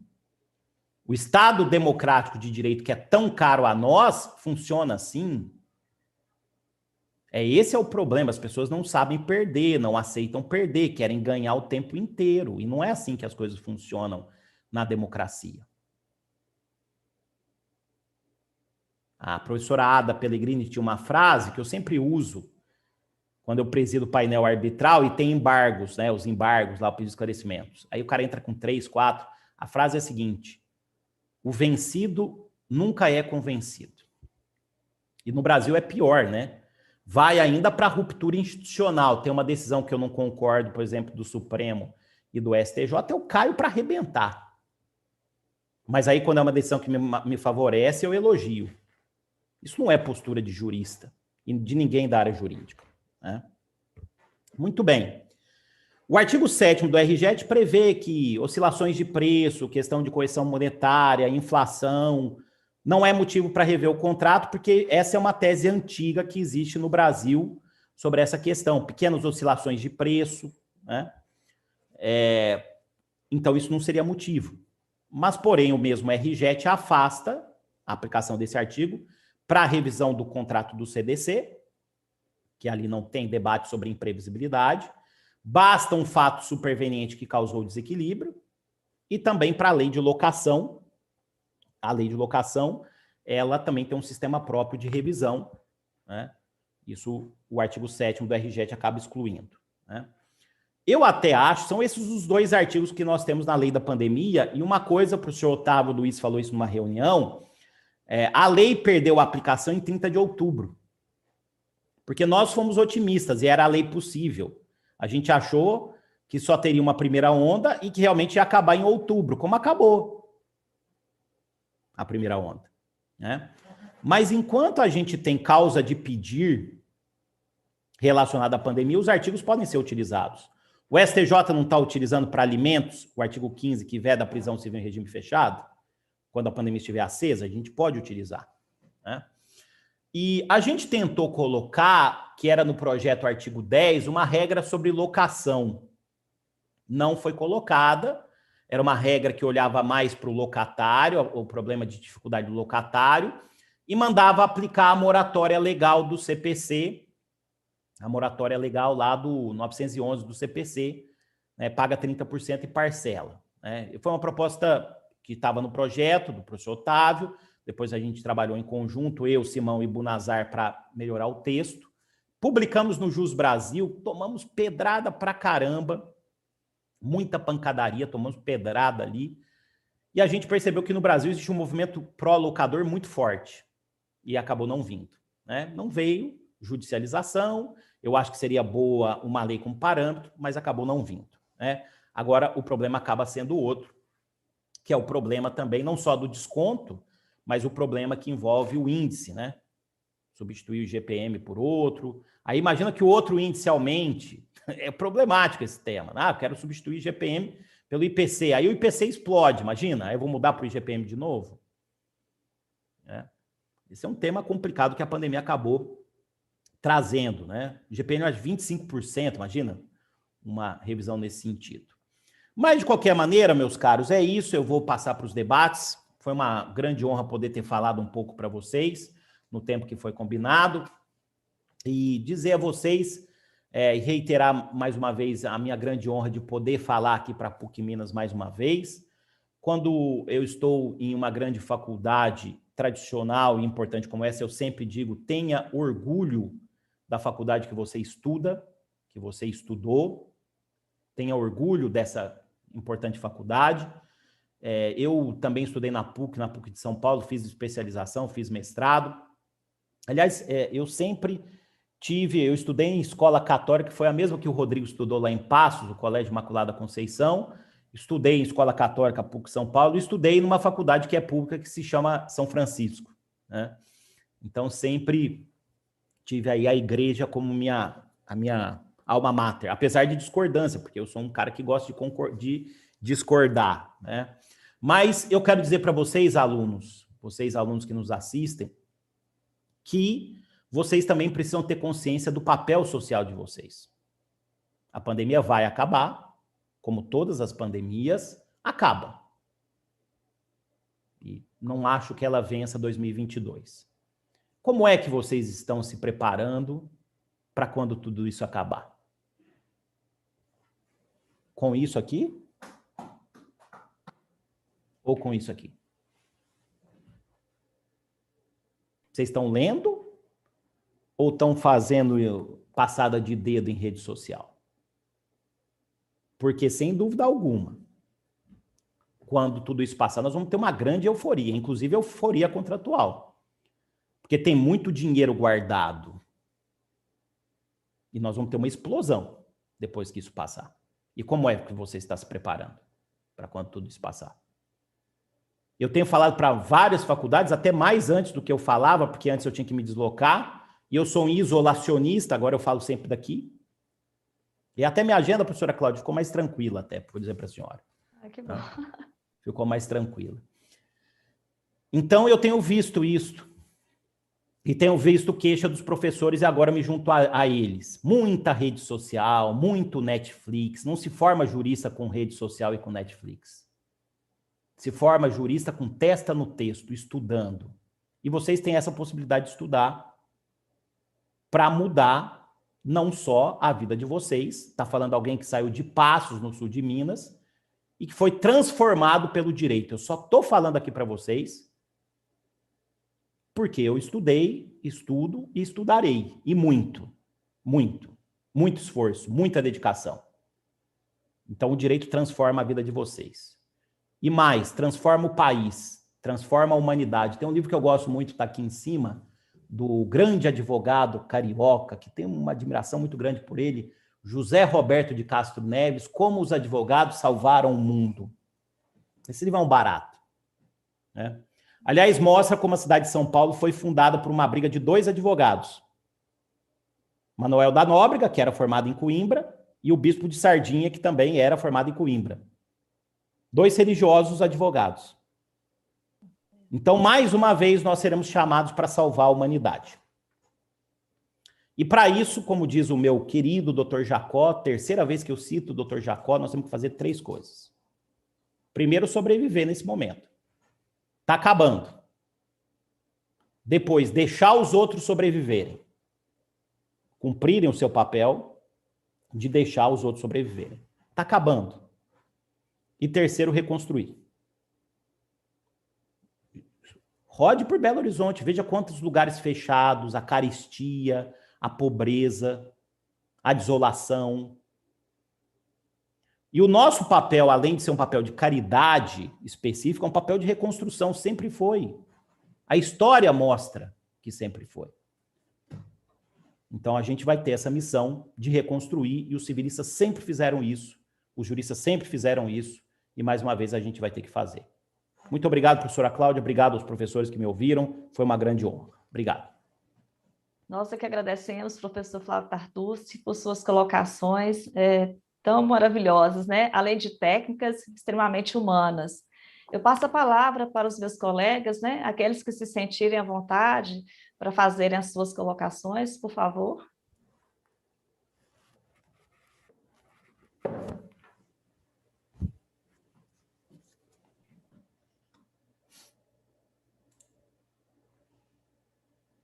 S3: O Estado democrático de direito, que é tão caro a nós, funciona assim. Esse é o problema, as pessoas não sabem perder, não aceitam perder, querem ganhar o tempo inteiro, e não é assim que as coisas funcionam na democracia. A professora Ada Pellegrini tinha uma frase que eu sempre uso quando eu presido o painel arbitral e tem embargos, né? Os embargos lá, o pedido de esclarecimentos. Aí o cara entra com 3, 4. A frase é a seguinte: o vencido nunca é convencido. E no Brasil é pior, né? Vai ainda para a ruptura institucional. Tem uma decisão que eu não concordo, por exemplo, do Supremo e do STJ, eu caio para arrebentar. Mas aí, quando é uma decisão que me favorece, eu elogio. Isso não é postura de jurista e de ninguém da área jurídica. Né? Muito bem. O artigo 7º do RJET prevê que oscilações de preço, questão de correção monetária, inflação, não é motivo para rever o contrato, porque essa é uma tese antiga que existe no Brasil sobre essa questão. Pequenas oscilações de preço, né? Então, isso não seria motivo. Mas, porém, o mesmo RJET afasta a aplicação desse artigo para a revisão do contrato do CDC, que ali não tem debate sobre imprevisibilidade, basta um fato superveniente que causou desequilíbrio, e também para a lei de locação. A lei de locação, ela também tem um sistema próprio de revisão, né? Isso o artigo 7º do RJET acaba excluindo, né? Eu até acho, são esses os 2 artigos que nós temos na lei da pandemia, e uma coisa, o professor Otávio Luiz falou isso numa reunião, a lei perdeu a aplicação em 30 de outubro, porque nós fomos otimistas e era a lei possível. A gente achou que só teria uma primeira onda e que realmente ia acabar em outubro, como acabou a primeira onda, né? Mas enquanto a gente tem causa de pedir relacionada à pandemia, os artigos podem ser utilizados. O STJ não está utilizando para alimentos o artigo 15, que veda a prisão civil em regime fechado? Quando a pandemia estiver acesa, a gente pode utilizar, né? E a gente tentou colocar, que era no projeto artigo 10, uma regra sobre locação. Não foi colocada, era uma regra que olhava mais para o locatário, o problema de dificuldade do locatário, e mandava aplicar a moratória legal do CPC, a moratória legal lá do 911 do CPC, né, paga 30% e parcela, né? Foi uma proposta que estava no projeto do professor Otávio, depois a gente trabalhou em conjunto, eu, Simão e Bunazar, para melhorar o texto. Publicamos no Jus Brasil, tomamos pedrada pra caramba, muita pancadaria, tomamos pedrada ali, e a gente percebeu que no Brasil existe um movimento pró-locador muito forte, e acabou não vindo, né? Não veio, judicialização, eu acho que seria boa uma lei com parâmetro, mas acabou não vindo, né? Agora, o problema acaba sendo outro, que é o problema também, não só do desconto, mas o problema que envolve o índice, né? Substituir o IGPM por outro. Aí imagina que o outro índice aumente. É problemático esse tema. Ah, eu quero substituir o IGPM pelo IPC. Aí o IPC explode, imagina. Aí eu vou mudar para o IGPM de novo. Esse é um tema complicado que a pandemia acabou trazendo, né? O IGPM é de 25%, imagina uma revisão nesse sentido. Mas, de qualquer maneira, meus caros, é isso. Eu vou passar para os debates. Foi uma grande honra poder ter falado um pouco para vocês no tempo que foi combinado. E dizer a vocês, e reiterar mais uma vez a minha grande honra de poder falar aqui para a PUC Minas mais uma vez. Quando eu estou em uma grande faculdade tradicional e importante como essa, eu sempre digo, tenha orgulho da faculdade que você estuda, que você estudou, tenha orgulho dessa importante faculdade. Eu também estudei na PUC de São Paulo, fiz especialização, fiz mestrado. Aliás, eu sempre eu estudei em escola católica, que foi a mesma que o Rodrigo estudou lá em Passos, o Colégio Imaculada Conceição. Estudei em escola católica PUC São Paulo, e estudei numa faculdade que é pública, que se chama São Francisco, né? Então, sempre tive aí a igreja como a minha alma mater, apesar de discordância, porque eu sou um cara que gosta de discordar, né? Mas eu quero dizer para vocês, alunos que nos assistem, que vocês também precisam ter consciência do papel social de vocês. A pandemia vai acabar, como todas as pandemias, acaba. E não acho que ela vença 2022. Como é que vocês estão se preparando para quando tudo isso acabar? Com isso aqui? Ou com isso aqui? Vocês estão lendo? Ou estão fazendo passada de dedo em rede social? Porque, sem dúvida alguma, quando tudo isso passar, nós vamos ter uma grande euforia, inclusive euforia contratual. Porque tem muito dinheiro guardado. E nós vamos ter uma explosão depois que isso passar. E como é que você está se preparando para quando tudo isso passar? Eu tenho falado para várias faculdades, até mais antes do que eu falava, porque antes eu tinha que me deslocar, e eu sou um isolacionista, agora eu falo sempre daqui. E até minha agenda, professora Cláudia, ficou mais tranquila, até, por dizer para a senhora.
S1: Que bom.
S3: Ficou mais tranquila. Então, eu tenho visto isso. E tenho visto queixa dos professores e agora me junto a eles. Muita rede social, muito Netflix. Não se forma jurista com rede social e com Netflix. Se forma jurista com testa no texto, estudando. E vocês têm essa possibilidade de estudar para mudar não só a vida de vocês. Está falando alguém que saiu de Passos, no sul de Minas, e que foi transformado pelo direito. Eu só estou falando aqui para vocês porque eu estudei, estudo e estudarei. E muito, muito, muito esforço, muita dedicação. Então, o direito transforma a vida de vocês. E mais, transforma o país, transforma a humanidade. Tem um livro que eu gosto muito, está aqui em cima, do grande advogado carioca, que tem uma admiração muito grande por ele, José Roberto de Castro Neves, Como os Advogados Salvaram o Mundo. Esse livro é um barato, né? Aliás, mostra como a cidade de São Paulo foi fundada por uma briga de 2 advogados. Manuel da Nóbrega, que era formado em Coimbra, e o bispo de Sardinha, que também era formado em Coimbra. 2 religiosos advogados. Então, mais uma vez, nós seremos chamados para salvar a humanidade. E para isso, como diz o meu querido Dr. Jacó, terceira vez que eu cito o Dr. Jacó, nós temos que fazer 3 coisas. Primeiro, sobreviver nesse momento. Está acabando. Depois, deixar os outros sobreviverem. Cumprirem o seu papel de deixar os outros sobreviverem. Está acabando. E terceiro, reconstruir. Rode por Belo Horizonte, veja quantos lugares fechados, a carestia, a pobreza, a desolação. E o nosso papel, além de ser um papel de caridade específico, é um papel de reconstrução, sempre foi. A história mostra que sempre foi. Então a gente vai ter essa missão de reconstruir, e os civilistas sempre fizeram isso, os juristas sempre fizeram isso, e mais uma vez a gente vai ter que fazer. Muito obrigado, professora Cláudia, obrigado aos professores que me ouviram, foi uma grande honra. Obrigado.
S1: Nós que agradecemos, professor Flávio Tartucci, por suas colocações tão maravilhosas, né? Além de técnicas extremamente humanas. Eu passo a palavra para os meus colegas, né? Aqueles que se sentirem à vontade para fazerem as suas colocações, por favor.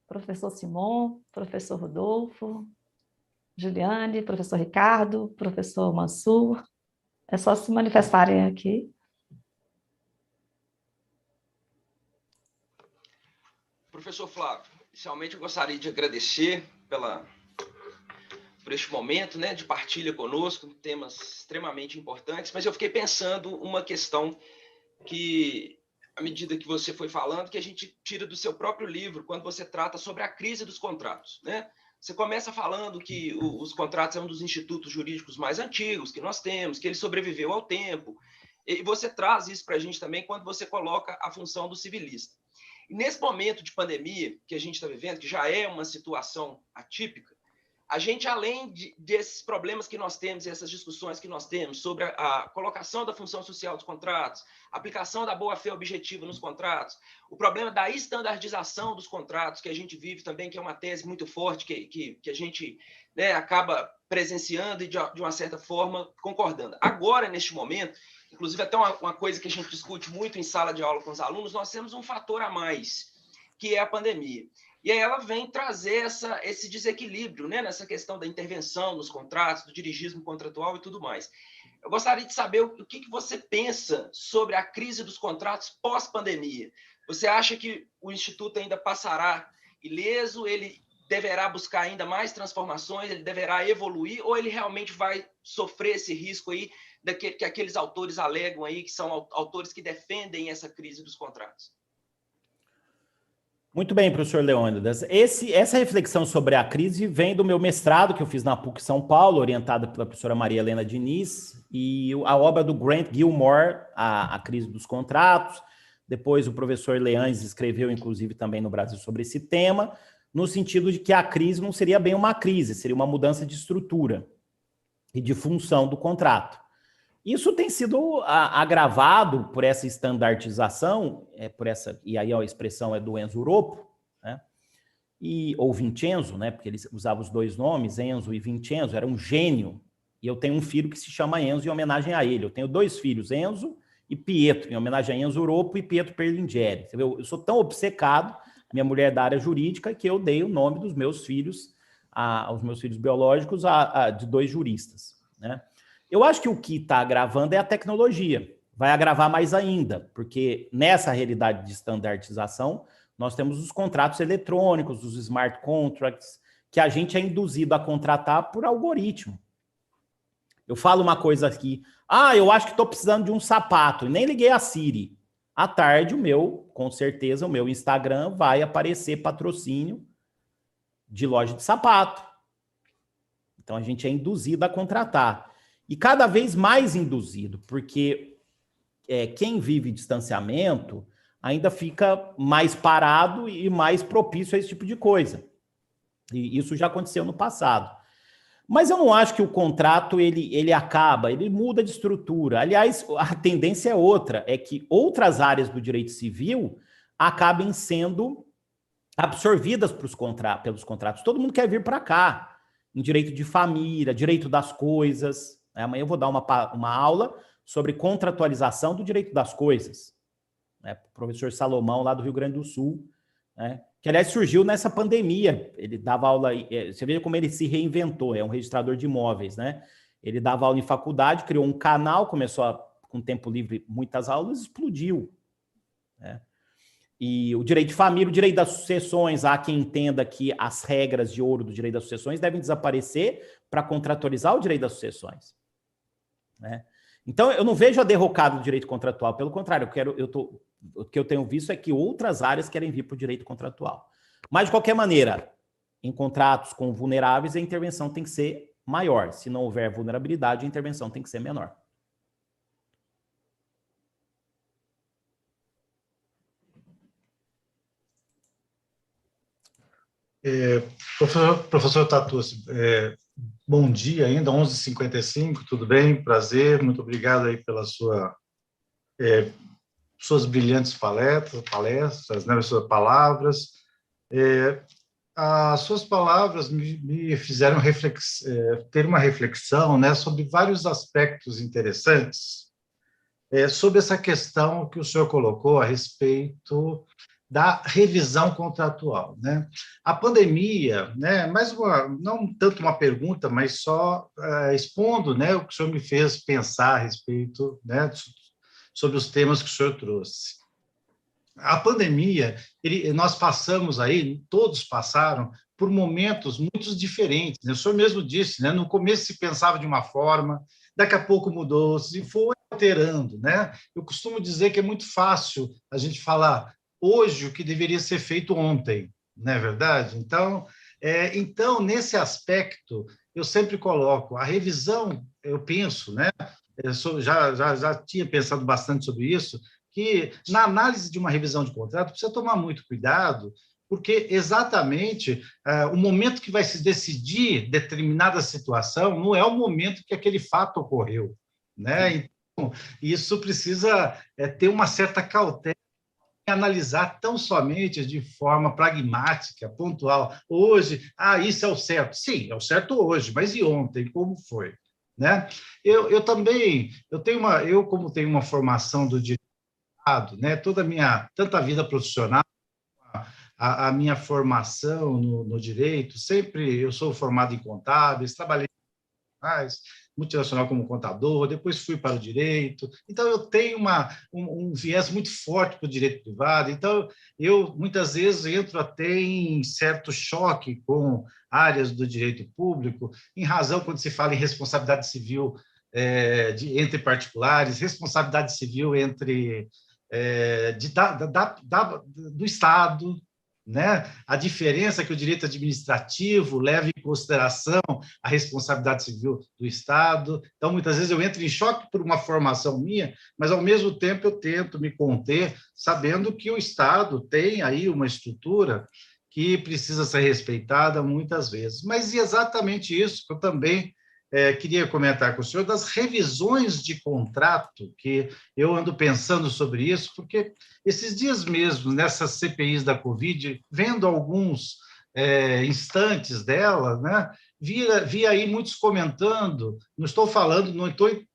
S1: Professor Simon, professor Rodolfo, Juliane, professor Ricardo, professor Mansur. É só se manifestarem aqui.
S2: Professor Flávio, inicialmente eu gostaria de agradecer por este momento, né, de partilha conosco, temas extremamente importantes, mas eu fiquei pensando uma questão que, à medida que você foi falando, que a gente tira do seu próprio livro, quando você trata sobre a crise dos contratos, né? Você começa falando que os contratos é um dos institutos jurídicos mais antigos que nós temos, que ele sobreviveu ao tempo, e você traz isso para a gente também quando você coloca a função do civilista. E nesse momento de pandemia que a gente está vivendo, que já é uma situação atípica, a gente, além desses problemas que nós temos, essas discussões que nós temos sobre a colocação da função social dos contratos, a aplicação da boa-fé objetiva nos contratos, o problema da estandardização dos contratos, que a gente vive também, que é uma tese muito forte, que a gente, né, acaba presenciando e, de uma certa forma, concordando. Agora, neste momento, inclusive até uma coisa que a gente discute muito em sala de aula com os alunos, nós temos um fator a mais, que é a pandemia. E aí ela vem trazer esse desequilíbrio, né, nessa questão da intervenção nos contratos, do dirigismo contratual e tudo mais. Eu gostaria de saber o que você pensa sobre a crise dos contratos pós-pandemia. Você acha que o Instituto ainda passará ileso, ele deverá buscar ainda mais transformações, ele deverá evoluir, ou ele realmente vai sofrer esse risco aí que aqueles autores alegam aí, que são autores que defendem essa crise dos contratos?
S3: Muito bem, professor Leônidas. Essa reflexão sobre a crise vem do meu mestrado, que eu fiz na PUC São Paulo, orientada pela professora Maria Helena Diniz, e a obra do Grant Gilmore, a crise dos contratos. Depois o professor Leães escreveu, inclusive, também no Brasil sobre esse tema, no sentido de que a crise não seria bem uma crise, seria uma mudança de estrutura e de função do contrato. Isso tem sido agravado por essa estandartização, e aí a expressão é do Enzo Uropo, né? Ou Vincenzo, né? Porque ele usava os 2 nomes, Enzo e Vincenzo, era um gênio. E eu tenho um filho que se chama Enzo em homenagem a ele. Eu tenho 2 filhos, Enzo e Pietro, em homenagem a Enzo Uropo e Pietro Perlingeri. Você vê, eu sou tão obcecado, minha mulher é da área jurídica, que eu dei o nome dos meus filhos, aos meus filhos biológicos, de 2 juristas, né? Eu acho que o que está agravando é a tecnologia. Vai agravar mais ainda, porque nessa realidade de estandartização, nós temos os contratos eletrônicos, os smart contracts, que a gente é induzido a contratar por algoritmo. Eu falo uma coisa aqui, eu acho que estou precisando de um sapato, e nem liguei a Siri. À tarde, com certeza, o meu Instagram vai aparecer patrocínio de loja de sapato. Então, a gente é induzido a contratar. E cada vez mais induzido, porque quem vive distanciamento ainda fica mais parado e mais propício a esse tipo de coisa. E isso já aconteceu no passado. Mas eu não acho que o contrato ele acaba, ele muda de estrutura. Aliás, a tendência é outra, é que outras áreas do direito civil acabem sendo absorvidas pelos contratos. Todo mundo quer vir para cá, em direito de família, direito das coisas. Amanhã eu vou dar uma aula sobre contratualização do direito das coisas. O professor Salomão, lá do Rio Grande do Sul, que, aliás, surgiu nessa pandemia. Ele dava aula, você vê como ele se reinventou, é um registrador de imóveis, né? Ele dava aula em faculdade, criou um canal, começou com tempo livre, muitas aulas, explodiu, né? E o direito de família, o direito das sucessões, há quem entenda que as regras de ouro do direito das sucessões devem desaparecer para contratualizar o direito das sucessões, né? Então, eu não vejo a derrocada do direito contratual, pelo contrário, o que eu tenho visto é que outras áreas querem vir para o direito contratual. Mas, de qualquer maneira, em contratos com vulneráveis, a intervenção tem que ser maior. Se não houver vulnerabilidade, a intervenção tem que ser menor.
S5: Professor Tartucci, bom dia ainda, 11h55, tudo bem? Prazer, muito obrigado aí pelas suas brilhantes palestras, né, suas palavras. As suas palavras me fizeram ter uma reflexão, né, sobre vários aspectos interessantes, sobre essa questão que o senhor colocou a respeito da revisão contratual, né? A pandemia, né, não tanto uma pergunta, mas só expondo, né, o que o senhor me fez pensar a respeito, né, sobre os temas que o senhor trouxe. A pandemia, nós passamos aí, todos passaram por momentos muito diferentes, né? O senhor mesmo disse, né, no começo se pensava de uma forma, daqui a pouco mudou-se e foi alterando, né? Eu costumo dizer que é muito fácil a gente falar hoje o que deveria ser feito ontem, não é verdade? Então, nesse aspecto, eu sempre coloco a revisão, eu penso, né? Eu já tinha pensado bastante sobre isso, que na análise de uma revisão de contrato precisa tomar muito cuidado, porque exatamente o momento que vai se decidir determinada situação não é o momento que aquele fato ocorreu, né? Então, isso precisa ter uma certa cautela, analisar tão somente de forma pragmática, pontual. Hoje, isso é o certo. Sim, é o certo hoje, mas e ontem, como foi? Né? Eu também, como tenho uma formação do direito, né, tanto a vida profissional, a minha formação no direito, sempre eu sou formado em contábeis, trabalhei multinacional como contador, depois fui para o direito. Então, eu tenho um viés muito forte para o direito privado. Então, eu, muitas vezes, entro até em certo choque com áreas do direito público, em razão, quando se fala em responsabilidade civil entre particulares, responsabilidade civil do Estado, né? A diferença que o direito administrativo leva em consideração a responsabilidade civil do Estado. Então, muitas vezes eu entro em choque por uma formação minha, mas, ao mesmo tempo, eu tento me conter, sabendo que o Estado tem aí uma estrutura que precisa ser respeitada muitas vezes. Mas e exatamente isso que eu também queria comentar com o senhor, das revisões de contrato, que eu ando pensando sobre isso, porque esses dias mesmo, nessas CPIs da Covid, vendo alguns instantes dela, né, vi aí muitos comentando, não estou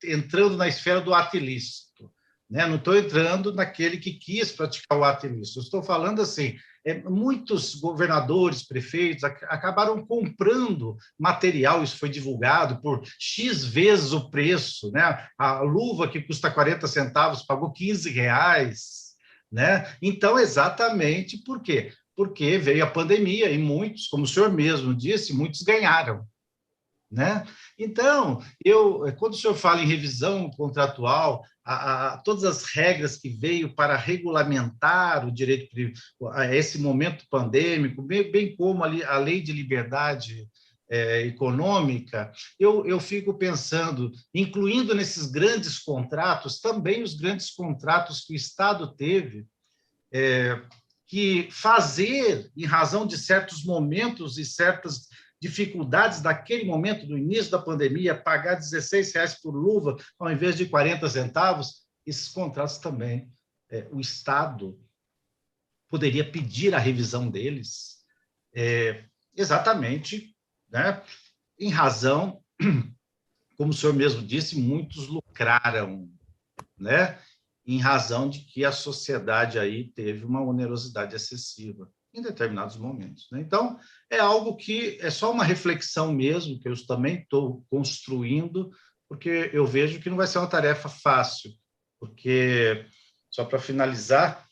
S5: entrando na esfera do ato ilícito, né, não estou entrando naquele que quis praticar o ato ilícito, eu estou falando assim, muitos governadores, prefeitos acabaram comprando material, isso foi divulgado, por X vezes o preço, né? A luva que custa 40 centavos pagou R$15, né? Então, exatamente por quê? Porque veio a pandemia e muitos, como o senhor mesmo disse, muitos ganharam, né? Então, quando o senhor fala em revisão contratual, todas as regras que veio para regulamentar o direito a esse momento pandêmico, bem como a lei de liberdade econômica, eu fico pensando, incluindo nesses grandes contratos, também os grandes contratos que o Estado teve, que fazer, em razão de certos momentos e certas dificuldades daquele momento, do início da pandemia, pagar R$16 por luva ao invés de 40 centavos, esses contratos também, o Estado poderia pedir a revisão deles, exatamente, né, em razão, como o senhor mesmo disse, muitos lucraram, né, em razão de que a sociedade aí teve uma onerosidade excessiva em determinados momentos, né? Então, é algo que é só uma reflexão mesmo, que eu também estou construindo, porque eu vejo que não vai ser uma tarefa fácil, porque, só para finalizar,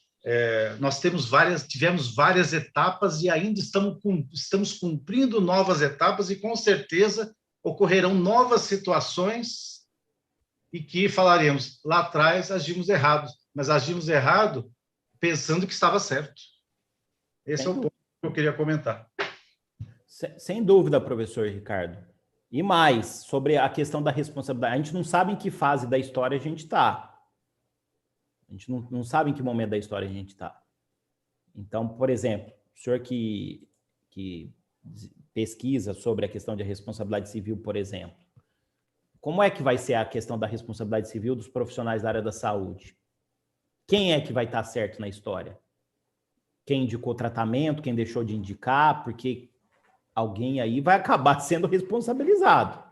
S5: nós tivemos várias etapas e ainda estamos cumprindo novas etapas e, com certeza, ocorrerão novas situações e que falaremos, lá atrás agimos errado, mas agimos errado pensando que estava certo. Esse é o ponto que eu queria comentar.
S3: Sem dúvida, professor Ricardo. E mais, sobre a questão da responsabilidade. A gente não sabe em que fase da história a gente está. A gente não sabe em que momento da história a gente está. Então, por exemplo, o senhor que pesquisa sobre a questão de responsabilidade civil, por exemplo, como é que vai ser a questão da responsabilidade civil dos profissionais da área da saúde? Quem é que vai estar certo na história? Quem indicou tratamento, quem deixou de indicar, porque alguém aí vai acabar sendo responsabilizado.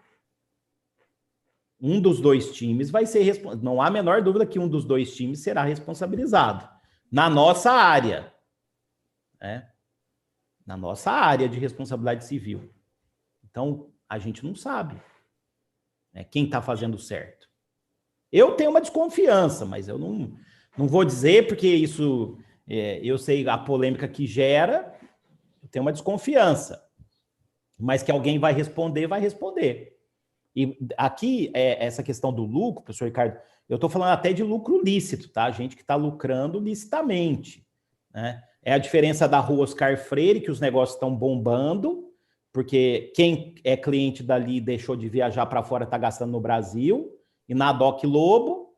S3: Um dos dois times vai ser responsável. Não há a menor dúvida que um dos dois times será responsabilizado. Na nossa área. Né? Na nossa área de responsabilidade civil. Então, a gente não sabe, né, quem está fazendo certo. Eu tenho uma desconfiança, mas eu não vou dizer, porque isso... eu sei a polêmica que gera, eu tenho uma desconfiança. Mas que alguém vai responder, vai responder. E aqui, essa questão do lucro, professor Ricardo, eu estou falando até de lucro lícito, tá? Gente que está lucrando licitamente, né? É a diferença da Rua Oscar Freire, que os negócios estão bombando, porque quem é cliente dali deixou de viajar para fora, está gastando no Brasil, e na Doc Lobo,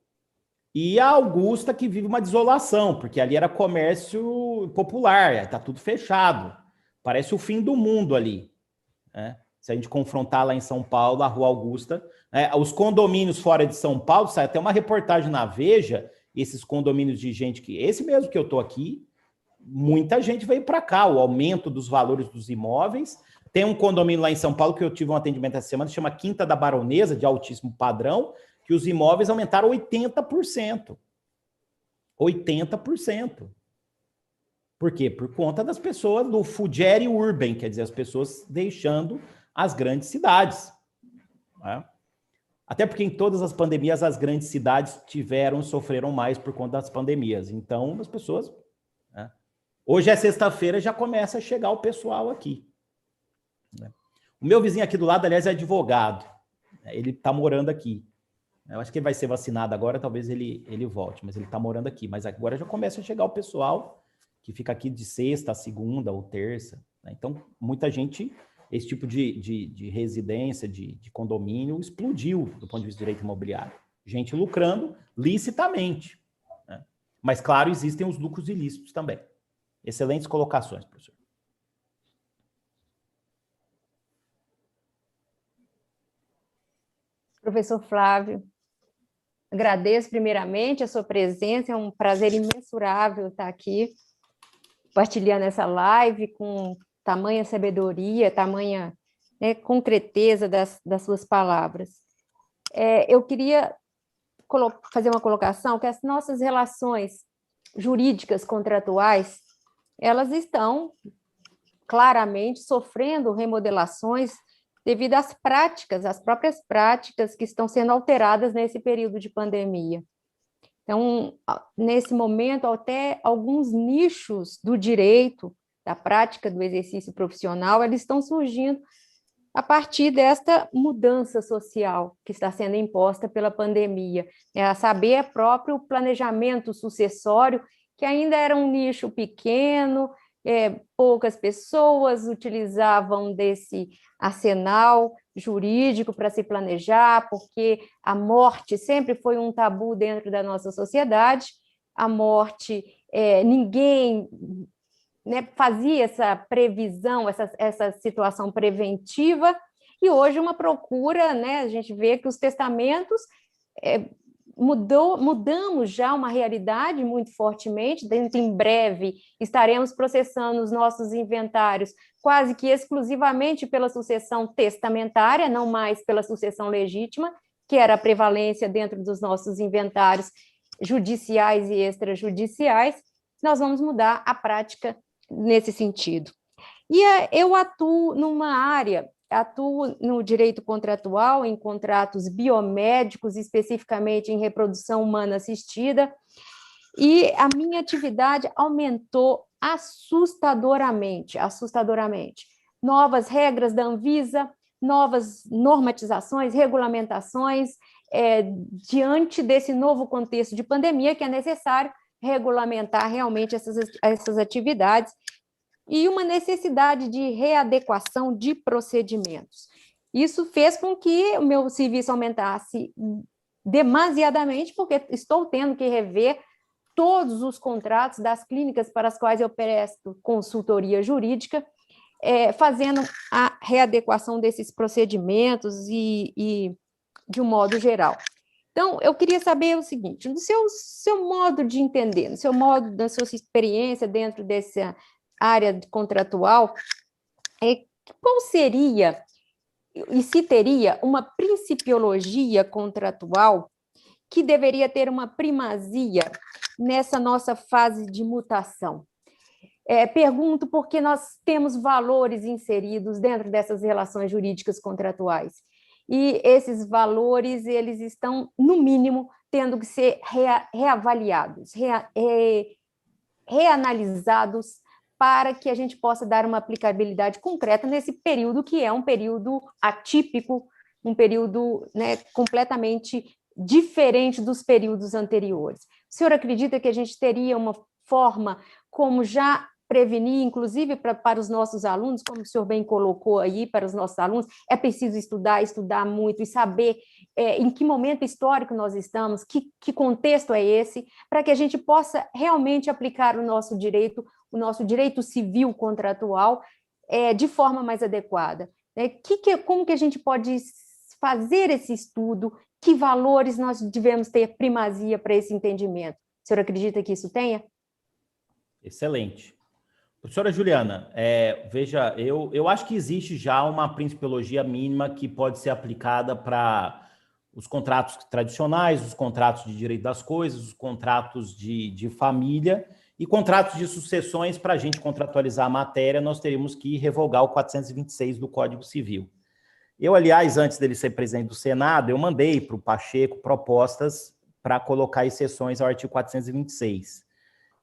S3: e a Augusta, que vive uma desolação, porque ali era comércio popular, está tudo fechado. Parece o fim do mundo ali, né? Se a gente confrontar lá em São Paulo, a Rua Augusta, os condomínios fora de São Paulo, sai até uma reportagem na Veja, esses condomínios de gente que... Esse mesmo que eu estou aqui, muita gente veio para cá, o aumento dos valores dos imóveis. Tem um condomínio lá em São Paulo que eu tive um atendimento essa semana, chama Quinta da Baronesa, de altíssimo padrão, que os imóveis aumentaram 80%. 80%. Por quê? Por conta das pessoas do Fugere Urban, quer dizer, as pessoas deixando as grandes cidades. Né? Até porque em todas as pandemias, as grandes cidades sofreram mais por conta das pandemias. Então, as pessoas... Né? Hoje é sexta-feira, já começa a chegar o pessoal aqui. Né? O meu vizinho aqui do lado, aliás, é advogado. Ele está morando aqui. Eu acho que ele vai ser vacinado agora, talvez ele volte, mas ele está morando aqui. Mas agora já começa a chegar o pessoal que fica aqui de sexta, segunda ou terça. Né? Então, muita gente... Esse tipo de residência, de condomínio, explodiu do ponto de vista do direito imobiliário. Gente lucrando licitamente. Né? Mas, claro, existem os lucros ilícitos também. Excelentes colocações, professor.
S6: Professor Flávio, agradeço primeiramente a sua presença, é um prazer imensurável estar aqui, compartilhando essa live com tamanha sabedoria, tamanha, né, concreteza das suas palavras. Eu queria fazer uma colocação que as nossas relações jurídicas contratuais, elas estão claramente sofrendo remodelações devido às práticas, às próprias práticas que estão sendo alteradas nesse período de pandemia. Então, nesse momento, até alguns nichos do direito, da prática do exercício profissional, eles estão surgindo a partir desta mudança social que está sendo imposta pela pandemia, a saber, é próprio planejamento sucessório, que ainda era um nicho pequeno, poucas pessoas utilizavam desse arsenal jurídico para se planejar, porque a morte sempre foi um tabu dentro da nossa sociedade. A morte, ninguém, né, fazia essa previsão, essa situação preventiva, e hoje uma procura, né, a gente vê que os testamentos mudamos já uma realidade muito fortemente. Dentro em breve estaremos processando os nossos inventários quase que exclusivamente pela sucessão testamentária, não mais pela sucessão legítima, que era a prevalência dentro dos nossos inventários judiciais e extrajudiciais. Nós vamos mudar a prática nesse sentido. E eu atuo numa área, atuo no direito contratual, em contratos biomédicos, especificamente em reprodução humana assistida, e a minha atividade aumentou assustadoramente. Novas regras da Anvisa, novas normatizações, regulamentações, diante desse novo contexto de pandemia, que é necessário regulamentar realmente essas atividades, e uma necessidade de readequação de procedimentos. Isso fez com que o meu serviço aumentasse demasiadamente, porque estou tendo que rever todos os contratos das clínicas para as quais eu presto consultoria jurídica, fazendo a readequação desses procedimentos e de um modo geral. Então, eu queria saber o seguinte, no seu modo de entender, no seu modo, da sua experiência dentro dessa área contratual, qual seria, e se teria, uma principiologia contratual que deveria ter uma primazia nessa nossa fase de mutação? Pergunto porque nós temos valores inseridos dentro dessas relações jurídicas contratuais, e esses valores, eles estão, no mínimo, tendo que ser reavaliados, reanalisados, para que a gente possa dar uma aplicabilidade concreta nesse período, que é um período atípico, um período, né, completamente diferente dos períodos anteriores. O senhor acredita que a gente teria uma forma como já prevenir, inclusive para os nossos alunos, como o senhor bem colocou aí, para os nossos alunos, é preciso estudar muito e saber em que momento histórico nós estamos, que contexto é esse, para que a gente possa realmente aplicar o nosso direito civil contratual de forma mais adequada. Como que a gente pode fazer esse estudo? Que valores nós devemos ter primazia para esse entendimento? O senhor acredita que isso tenha?
S3: Excelente. Professora Juliana, veja, eu acho que existe já uma principiologia mínima que pode ser aplicada para os contratos tradicionais, os contratos de direito das coisas, os contratos de família e contratos de sucessões. Para a gente contratualizar a matéria, nós teríamos que revogar o 426 do Código Civil. Eu, aliás, antes dele ser presidente do Senado, eu mandei para o Pacheco propostas para colocar exceções ao artigo 426.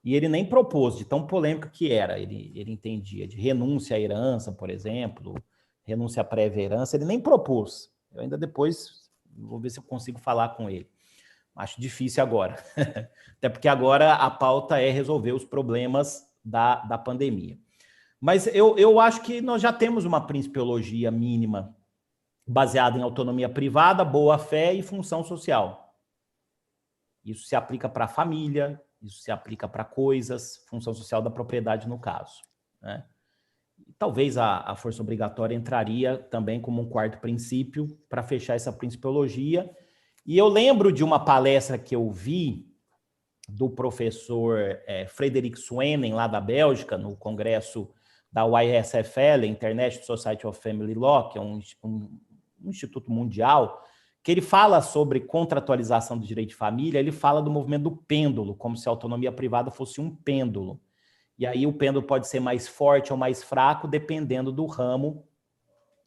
S3: E ele nem propôs, de tão polêmico que era. Ele entendia de renúncia à herança, por exemplo, renúncia à prévia herança, ele nem propôs. Eu ainda depois vou ver se eu consigo falar com ele. Acho difícil agora. Até porque agora a pauta é resolver os problemas da pandemia. Mas eu acho que nós já temos uma principiologia mínima baseada em autonomia privada, boa-fé e função social. Isso se aplica para a família, isso se aplica para coisas, função social da propriedade no caso, né? Talvez a força obrigatória entraria também como um quarto princípio para fechar essa principiologia. E eu lembro de uma palestra que eu vi do professor Frederik Swenen, lá da Bélgica, no congresso da ISFL, International Society of Family Law, que é um instituto mundial, que ele fala sobre contratualização do direito de família. Ele fala do movimento do pêndulo, como se a autonomia privada fosse um pêndulo. E aí o pêndulo pode ser mais forte ou mais fraco, dependendo do ramo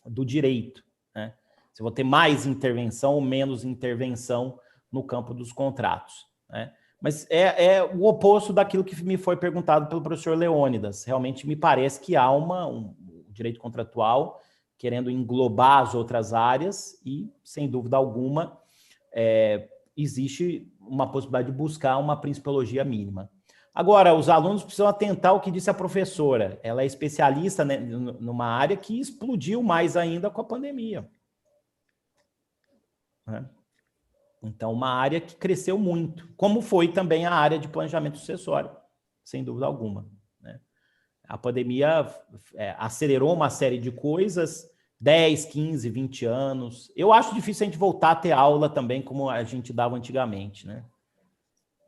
S3: do direito, né? Se eu vou ter mais intervenção ou menos intervenção no campo dos contratos, né? Mas é o oposto daquilo que me foi perguntado pelo professor Leônidas. Realmente me parece que há um direito contratual querendo englobar as outras áreas e, sem dúvida alguma, existe uma possibilidade de buscar uma principiologia mínima. Agora, os alunos precisam atentar ao que disse a professora. Ela é especialista, né, numa área que explodiu mais ainda com a pandemia. Né? Então, uma área que cresceu muito, como foi também a área de planejamento sucessório, sem dúvida alguma. Né? A pandemia acelerou uma série de coisas, 10, 15, 20 anos. Eu acho difícil a gente voltar a ter aula também como a gente dava antigamente. Né?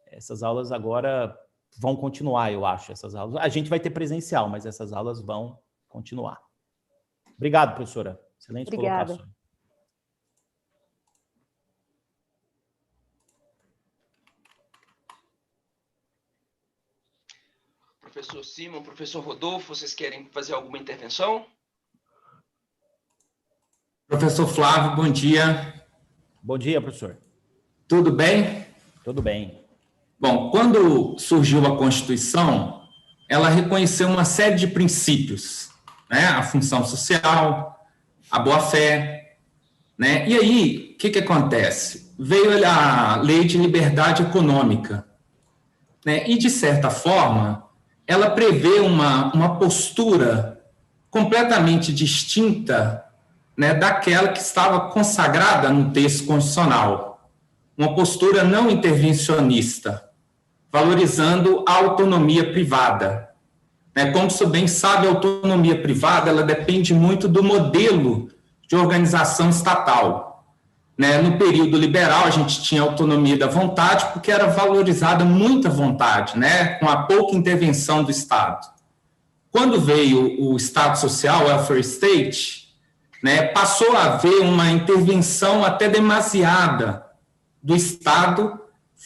S3: Essas aulas agora vão continuar, eu acho. Essas aulas. A gente vai ter presencial, mas essas aulas vão continuar. Obrigado, professora. Excelente colocação.
S2: Professor Simon, professor Rodolfo, vocês querem fazer alguma intervenção?
S4: Professor Flávio, bom dia.
S3: Bom dia, professor.
S4: Tudo bem?
S3: Tudo bem.
S4: Bom, quando surgiu a Constituição, ela reconheceu uma série de princípios, né? A função social, a boa-fé, né? E aí, o que acontece? Veio a Lei de Liberdade Econômica, né? E, de certa forma, ela prevê uma postura completamente distinta, né, daquela que estava consagrada no texto constitucional. Uma postura não intervencionista, valorizando a autonomia privada. Né? Como você bem sabe, a autonomia privada ela depende muito do modelo de organização estatal. Né? No período liberal, a gente tinha autonomia da vontade, porque era valorizada muita vontade, né? Com a pouca intervenção do Estado. Quando veio o Estado Social, o Welfare State, né, passou a haver uma intervenção até demasiada do Estado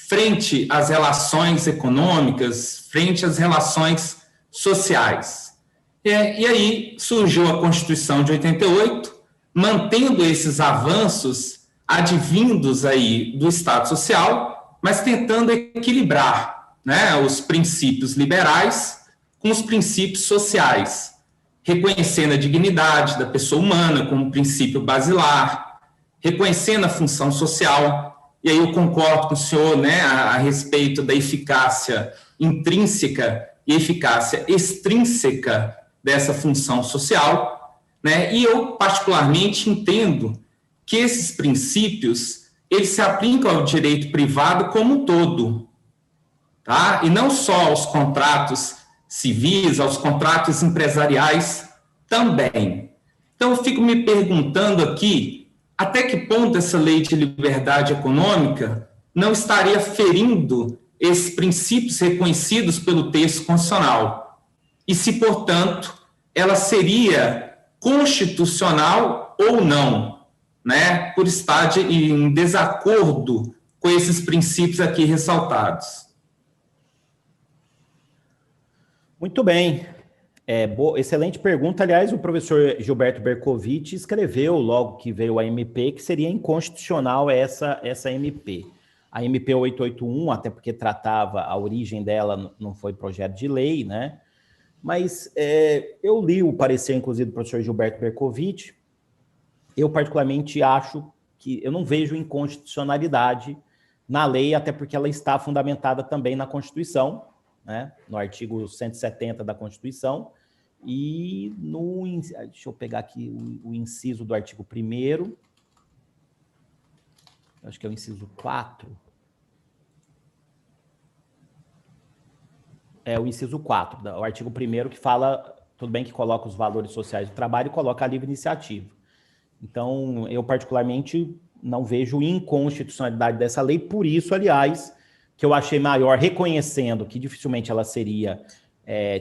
S4: frente às relações econômicas, frente às relações sociais. E aí surgiu a Constituição de 88, mantendo esses avanços advindos aí do Estado Social, mas tentando equilibrar, né, os princípios liberais com os princípios sociais, reconhecendo a dignidade da pessoa humana como princípio basilar, reconhecendo a função social. E aí eu concordo com o senhor, né, a respeito da eficácia intrínseca e eficácia extrínseca dessa função social, né? E eu particularmente entendo que esses princípios, eles se aplicam ao direito privado como um todo, tá? E não só aos contratos civis, aos contratos empresariais também. Então, eu fico me perguntando aqui, até que ponto essa lei de liberdade econômica não estaria ferindo esses princípios reconhecidos pelo texto constitucional? E se, portanto, ela seria constitucional ou não? Né, por estar em desacordo com esses princípios aqui ressaltados.
S3: Muito bem. Excelente pergunta. Aliás, o professor Gilberto Bercovitch escreveu, logo que veio a MP, que seria inconstitucional essa MP. A MP 881, até porque tratava, a origem dela não foi projeto de lei, né? Mas eu li o parecer, inclusive, do professor Gilberto Bercovitch. Eu, particularmente, acho que eu não vejo inconstitucionalidade na lei, até porque ela está fundamentada também na Constituição, né? No artigo 170 da Constituição, e deixa eu pegar aqui o inciso do artigo 1º, acho que é o inciso 4. É o inciso 4, o artigo 1º, que fala, tudo bem que coloca os valores sociais do trabalho e coloca a livre iniciativa. Então, eu particularmente não vejo inconstitucionalidade dessa lei, por isso, aliás, que eu achei maior, reconhecendo que dificilmente ela seria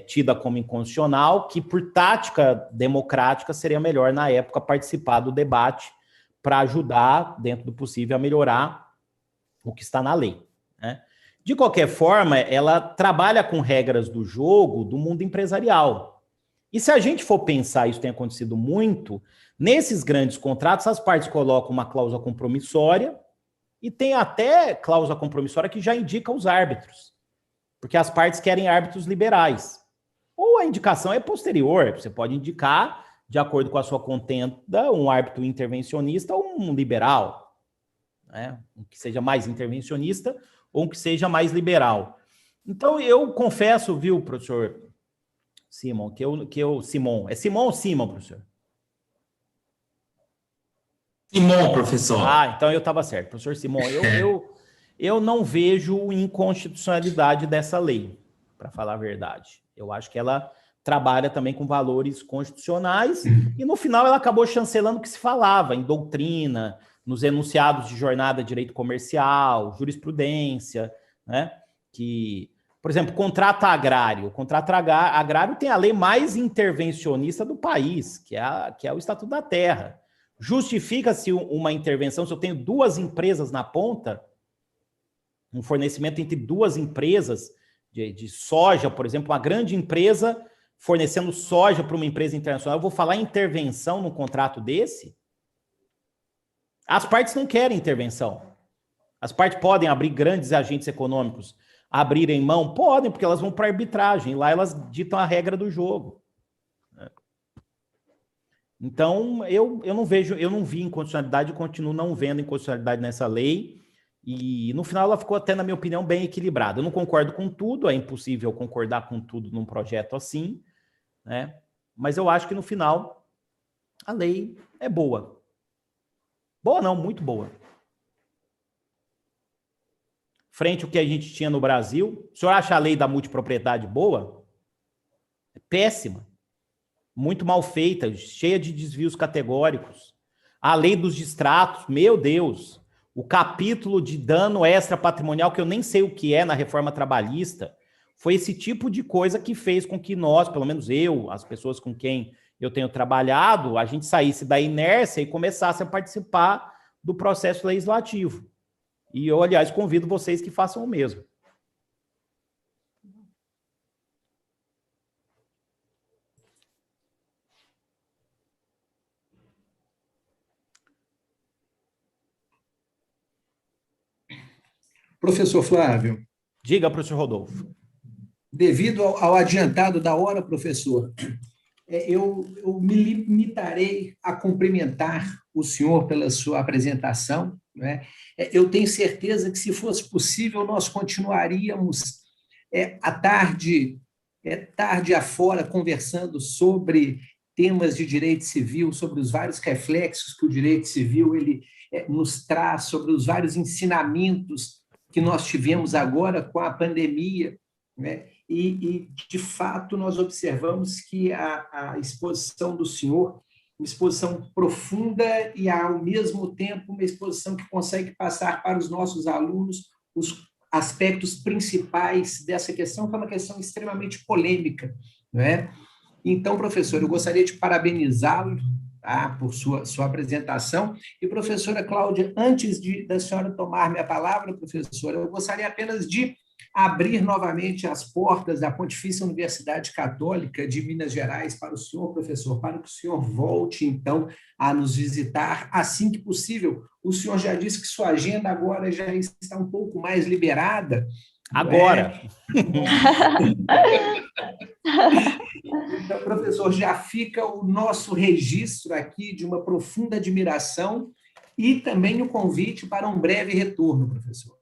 S3: tida como inconstitucional, que por tática democrática seria melhor, na época, participar do debate para ajudar, dentro do possível, a melhorar o que está na lei. Né? De qualquer forma, ela trabalha com regras do jogo do mundo empresarial. E se a gente for pensar, isso tem acontecido muito, nesses grandes contratos, as partes colocam uma cláusula compromissória e tem até cláusula compromissória que já indica os árbitros, porque as partes querem árbitros liberais. Ou a indicação é posterior, você pode indicar, de acordo com a sua contenda, um árbitro intervencionista ou um liberal, né? Um que seja mais intervencionista ou um que seja mais liberal. Então, eu confesso, viu, professor Simon, Simon, é Simon ou Simon, professor?
S4: Simon, professor.
S3: Ah, então eu estava certo. Professor Simon, eu não vejo inconstitucionalidade dessa lei, para falar a verdade. Eu acho que ela trabalha também com valores constitucionais e, no final, ela acabou chancelando o que se falava em doutrina, nos enunciados de jornada de direito comercial, jurisprudência, né? Que, por exemplo, contrato agrário. O contrato agrário tem a lei mais intervencionista do país, que é o Estatuto da Terra. Justifica-se uma intervenção se eu tenho duas empresas na ponta, um fornecimento entre duas empresas de soja, por exemplo, uma grande empresa fornecendo soja para uma empresa internacional, eu vou falar em intervenção num contrato desse? As partes não querem intervenção. As partes podem abrir, grandes agentes econômicos abrirem mão? Podem, porque elas vão para arbitragem, lá elas ditam a regra do jogo. Então, eu não vi inconstitucionalidade, eu continuo não vendo inconstitucionalidade nessa lei, e no final ela ficou até, na minha opinião, bem equilibrada. Eu não concordo com tudo, é impossível concordar com tudo num projeto assim, né? Mas eu acho que no final a lei é boa. Boa não, muito boa. Frente ao que a gente tinha no Brasil, o senhor acha a lei da multipropriedade boa? É péssima. Muito mal feita, cheia de desvios categóricos. A lei dos distratos, meu Deus, o capítulo de dano extra patrimonial, que eu nem sei o que é na reforma trabalhista, foi esse tipo de coisa que fez com que nós, pelo menos eu, as pessoas com quem eu tenho trabalhado, a gente saísse da inércia e começasse a participar do processo legislativo. E eu, aliás, convido vocês que façam o mesmo.
S7: Professor Flávio.
S3: Diga, professor Rodolfo.
S7: Devido ao adiantado da hora, professor, eu me limitarei a cumprimentar o senhor pela sua apresentação, né? Eu tenho certeza que, se fosse possível, nós continuaríamos à tarde afora, conversando sobre temas de direito civil, sobre os vários reflexos que o direito civil nos traz, sobre os vários ensinamentos que nós tivemos agora com a pandemia, né? E, de fato, nós observamos que a exposição do senhor, uma exposição profunda e, ao mesmo tempo, uma exposição que consegue passar para os nossos alunos os aspectos principais dessa questão, que é uma questão extremamente polêmica, não é? Então, professor, eu gostaria de parabenizá-lo, tá, por sua apresentação. E, professora Cláudia, antes da senhora tomar minha palavra, professora, eu gostaria apenas de abrir novamente as portas da Pontifícia Universidade Católica de Minas Gerais para o senhor, professor, para que o senhor volte, então, a nos visitar assim que possível. O senhor já disse que sua agenda agora já está um pouco mais liberada.
S3: Agora!
S7: Então, professor, já fica o nosso registro aqui de uma profunda admiração e também o convite para um breve retorno, professor.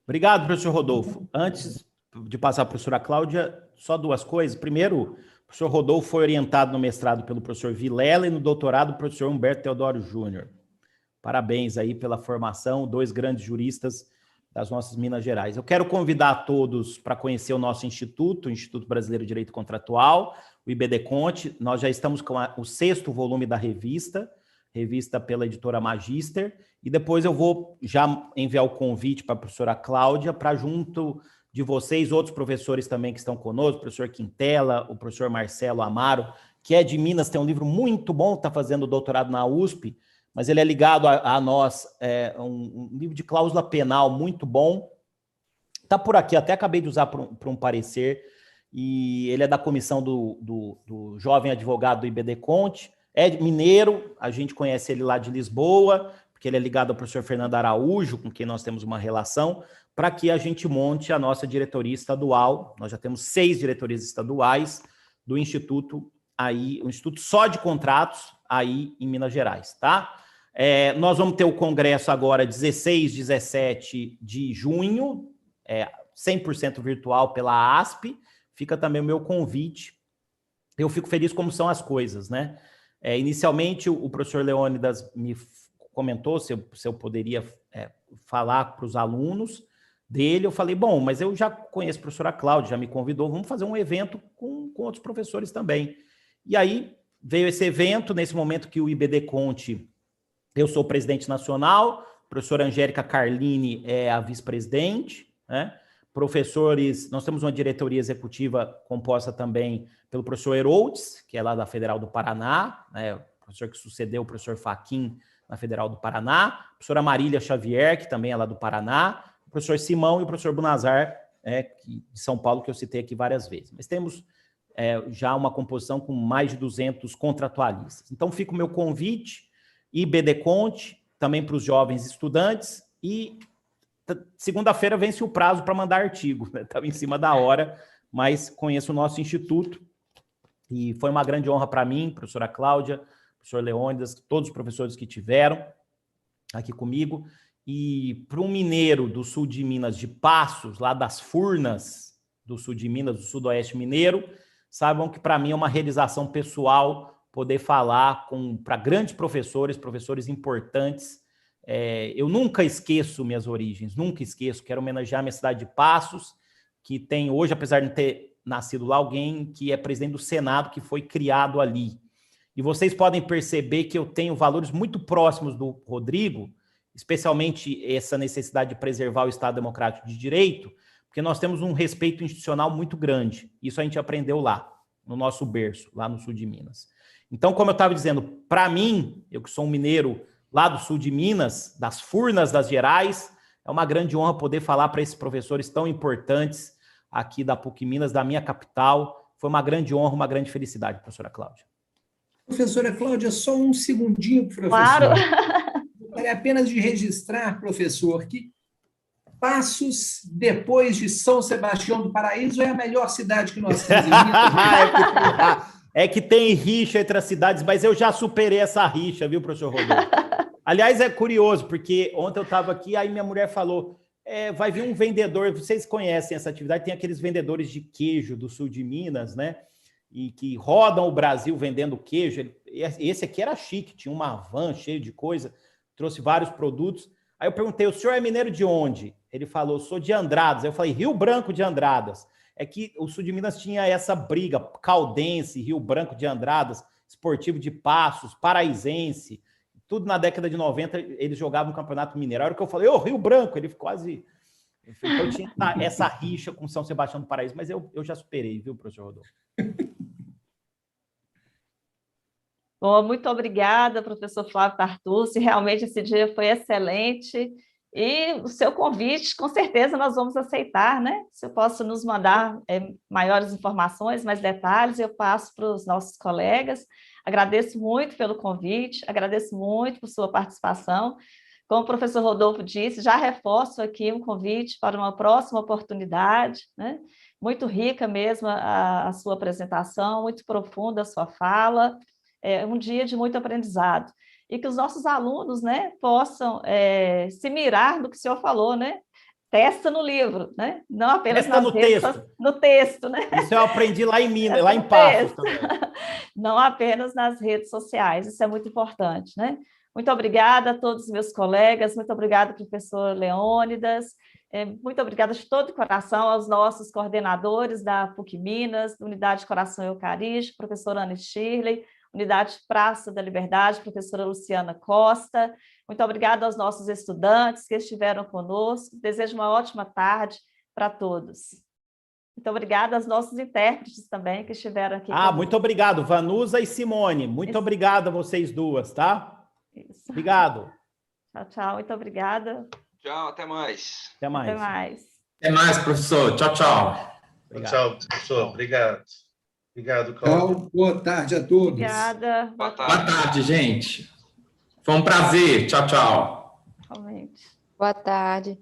S3: Obrigado, professor Rodolfo. Antes de passar para a professora Cláudia, só duas coisas. Primeiro, o professor Rodolfo foi orientado no mestrado pelo professor Vilela e no doutorado pelo professor Humberto Teodoro Júnior. Parabéns aí pela formação, dois grandes juristas das nossas Minas Gerais. Eu quero convidar a todos para conhecer o nosso instituto, o Instituto Brasileiro de Direito Contratual, o IBDConte. Nós já estamos com o 6º volume da revista pela editora Magister, e depois eu vou já enviar o convite para a professora Cláudia, para junto de vocês, outros professores também que estão conosco, o professor Quintela, o professor Marcelo Amaro, que é de Minas, tem um livro muito bom, está fazendo doutorado na USP, mas ele é ligado a nós, um livro de cláusula penal muito bom. Está por aqui, até acabei de usar para um parecer, e ele é da comissão do jovem advogado do IBDConte, é mineiro, a gente conhece ele lá de Lisboa, porque ele é ligado ao professor Fernando Araújo, com quem nós temos uma relação, para que a gente monte a nossa diretoria estadual. Nós já temos 6 diretorias estaduais do Instituto, aí, um Instituto só de contratos, aí em Minas Gerais, tá? Nós vamos ter o congresso agora 16, 17 de junho, 100% virtual pela ASP, fica também o meu convite. Eu fico feliz como são as coisas, né? Inicialmente, o professor Leônidas me comentou se eu poderia falar para os alunos dele. Eu falei, bom, mas eu já conheço a professora Cláudia, já me convidou, vamos fazer um evento com outros professores também. E aí veio esse evento, nesse momento que o IBD Conte, eu sou o presidente nacional, a professora Angélica Carlini é a vice-presidente, né? Professores, nós temos uma diretoria executiva composta também pelo professor Heroldes, que é lá da Federal do Paraná, né? O professor que sucedeu o professor Faquim na Federal do Paraná, a professora Marília Xavier, que também é lá do Paraná, o professor Simão e o professor Bunazar, de São Paulo, que eu citei aqui várias vezes. Mas temos já uma composição com mais de 200 contratualistas. Então, fica o meu convite, IBD Conte, também para os jovens estudantes, e segunda-feira vence o prazo para mandar artigo, né? Estava em cima da hora, mas conheço o nosso instituto, e foi uma grande honra para mim, professora Cláudia, professor Leônidas, todos os professores que tiveram aqui comigo, e para um mineiro do sul de Minas, de Passos, lá das Furnas do sul de Minas, do sudoeste mineiro, saibam que para mim é uma realização pessoal poder falar para grandes professores importantes. Eu nunca esqueço minhas origens, nunca esqueço. Quero homenagear minha cidade de Passos, que tem hoje, apesar de não ter nascido lá, alguém que é presidente do Senado, que foi criado ali. E vocês podem perceber que eu tenho valores muito próximos do Rodrigo, especialmente essa necessidade de preservar o Estado Democrático de Direito, porque nós temos um respeito institucional muito grande. Isso a gente aprendeu lá, no nosso berço, lá no sul de Minas. Então, como eu estava dizendo, para mim, eu que sou um mineiro lá do sul de Minas, das Furnas das Gerais, é uma grande honra poder falar para esses professores tão importantes aqui da PUC Minas, da minha capital. Foi uma grande honra, uma grande felicidade, professora Cláudia.
S7: Professora Cláudia, só um segundinho, professor.
S1: Claro.
S7: Gostaria apenas de registrar, professor, que Passos, depois de São Sebastião do Paraíso, é a melhor cidade que nós temos em Minas.
S3: É que tem rixa entre as cidades, mas eu já superei essa rixa, viu, professor Rodolfo? Aliás, é curioso, porque ontem eu estava aqui, aí minha mulher falou, vai vir um vendedor, vocês conhecem essa atividade, tem aqueles vendedores de queijo do sul de Minas, né? E que rodam o Brasil vendendo queijo. Esse aqui era chique, tinha uma van cheia de coisa, trouxe vários produtos. Aí eu perguntei, o senhor é mineiro de onde? Ele falou, sou de Andradas. Eu falei, Rio Branco de Andradas. É que o sul de Minas tinha essa briga, Caldense, Rio Branco de Andradas, Esportivo de Passos, Paraizense, tudo na década de 90 eles jogavam no Campeonato Mineiro. A hora que eu falei, Rio Branco, ele quase... Então tinha essa rixa com São Sebastião do Paraíso, mas eu já superei, viu, professor Rodolfo?
S1: Bom, muito obrigada, professor Flávio Tartucci, realmente esse dia foi excelente, e o seu convite, com certeza nós vamos aceitar, né? Se eu posso nos mandar maiores informações, mais detalhes, eu passo para os nossos colegas. Agradeço muito pelo convite, agradeço muito por sua participação. Como o professor Rodolfo disse, já reforço aqui um convite para uma próxima oportunidade, né? Muito rica mesmo a sua apresentação, muito profunda a sua fala, um dia de muito aprendizado. E que os nossos alunos, né, possam se mirar no que o senhor falou, né? Testa no livro, né? Não apenas
S3: no texto.
S1: No texto, né?
S3: Isso eu aprendi lá em Minas, lá em Passos também.
S1: Não apenas nas redes sociais, isso é muito importante, né? Muito obrigada a todos os meus colegas, muito obrigada, professor Leônidas, muito obrigada de todo o coração aos nossos coordenadores da PUC Minas, da Unidade Coração Eucarístico, professora Ana Shirley, Unidade Praça da Liberdade, professora Luciana Costa. Muito obrigada aos nossos estudantes que estiveram conosco. Desejo uma ótima tarde para todos. Muito obrigada aos nossos intérpretes também que estiveram aqui.
S3: Muito obrigado, Vanusa e Simone. Muito obrigado a vocês duas, tá?
S1: Isso.
S3: Obrigado.
S1: Tchau, tchau. Muito obrigada.
S2: Tchau, até mais.
S3: Até mais.
S1: Até mais.
S4: Até mais, professor. Tchau, tchau.
S3: Obrigado.
S5: Tchau, professor. Obrigado. Obrigado, Cláudio.
S7: Tchau, boa tarde a todos.
S1: Obrigada.
S2: Boa tarde.
S4: Boa tarde, gente. Foi um prazer. Tchau, tchau.
S1: Realmente.
S6: Boa tarde.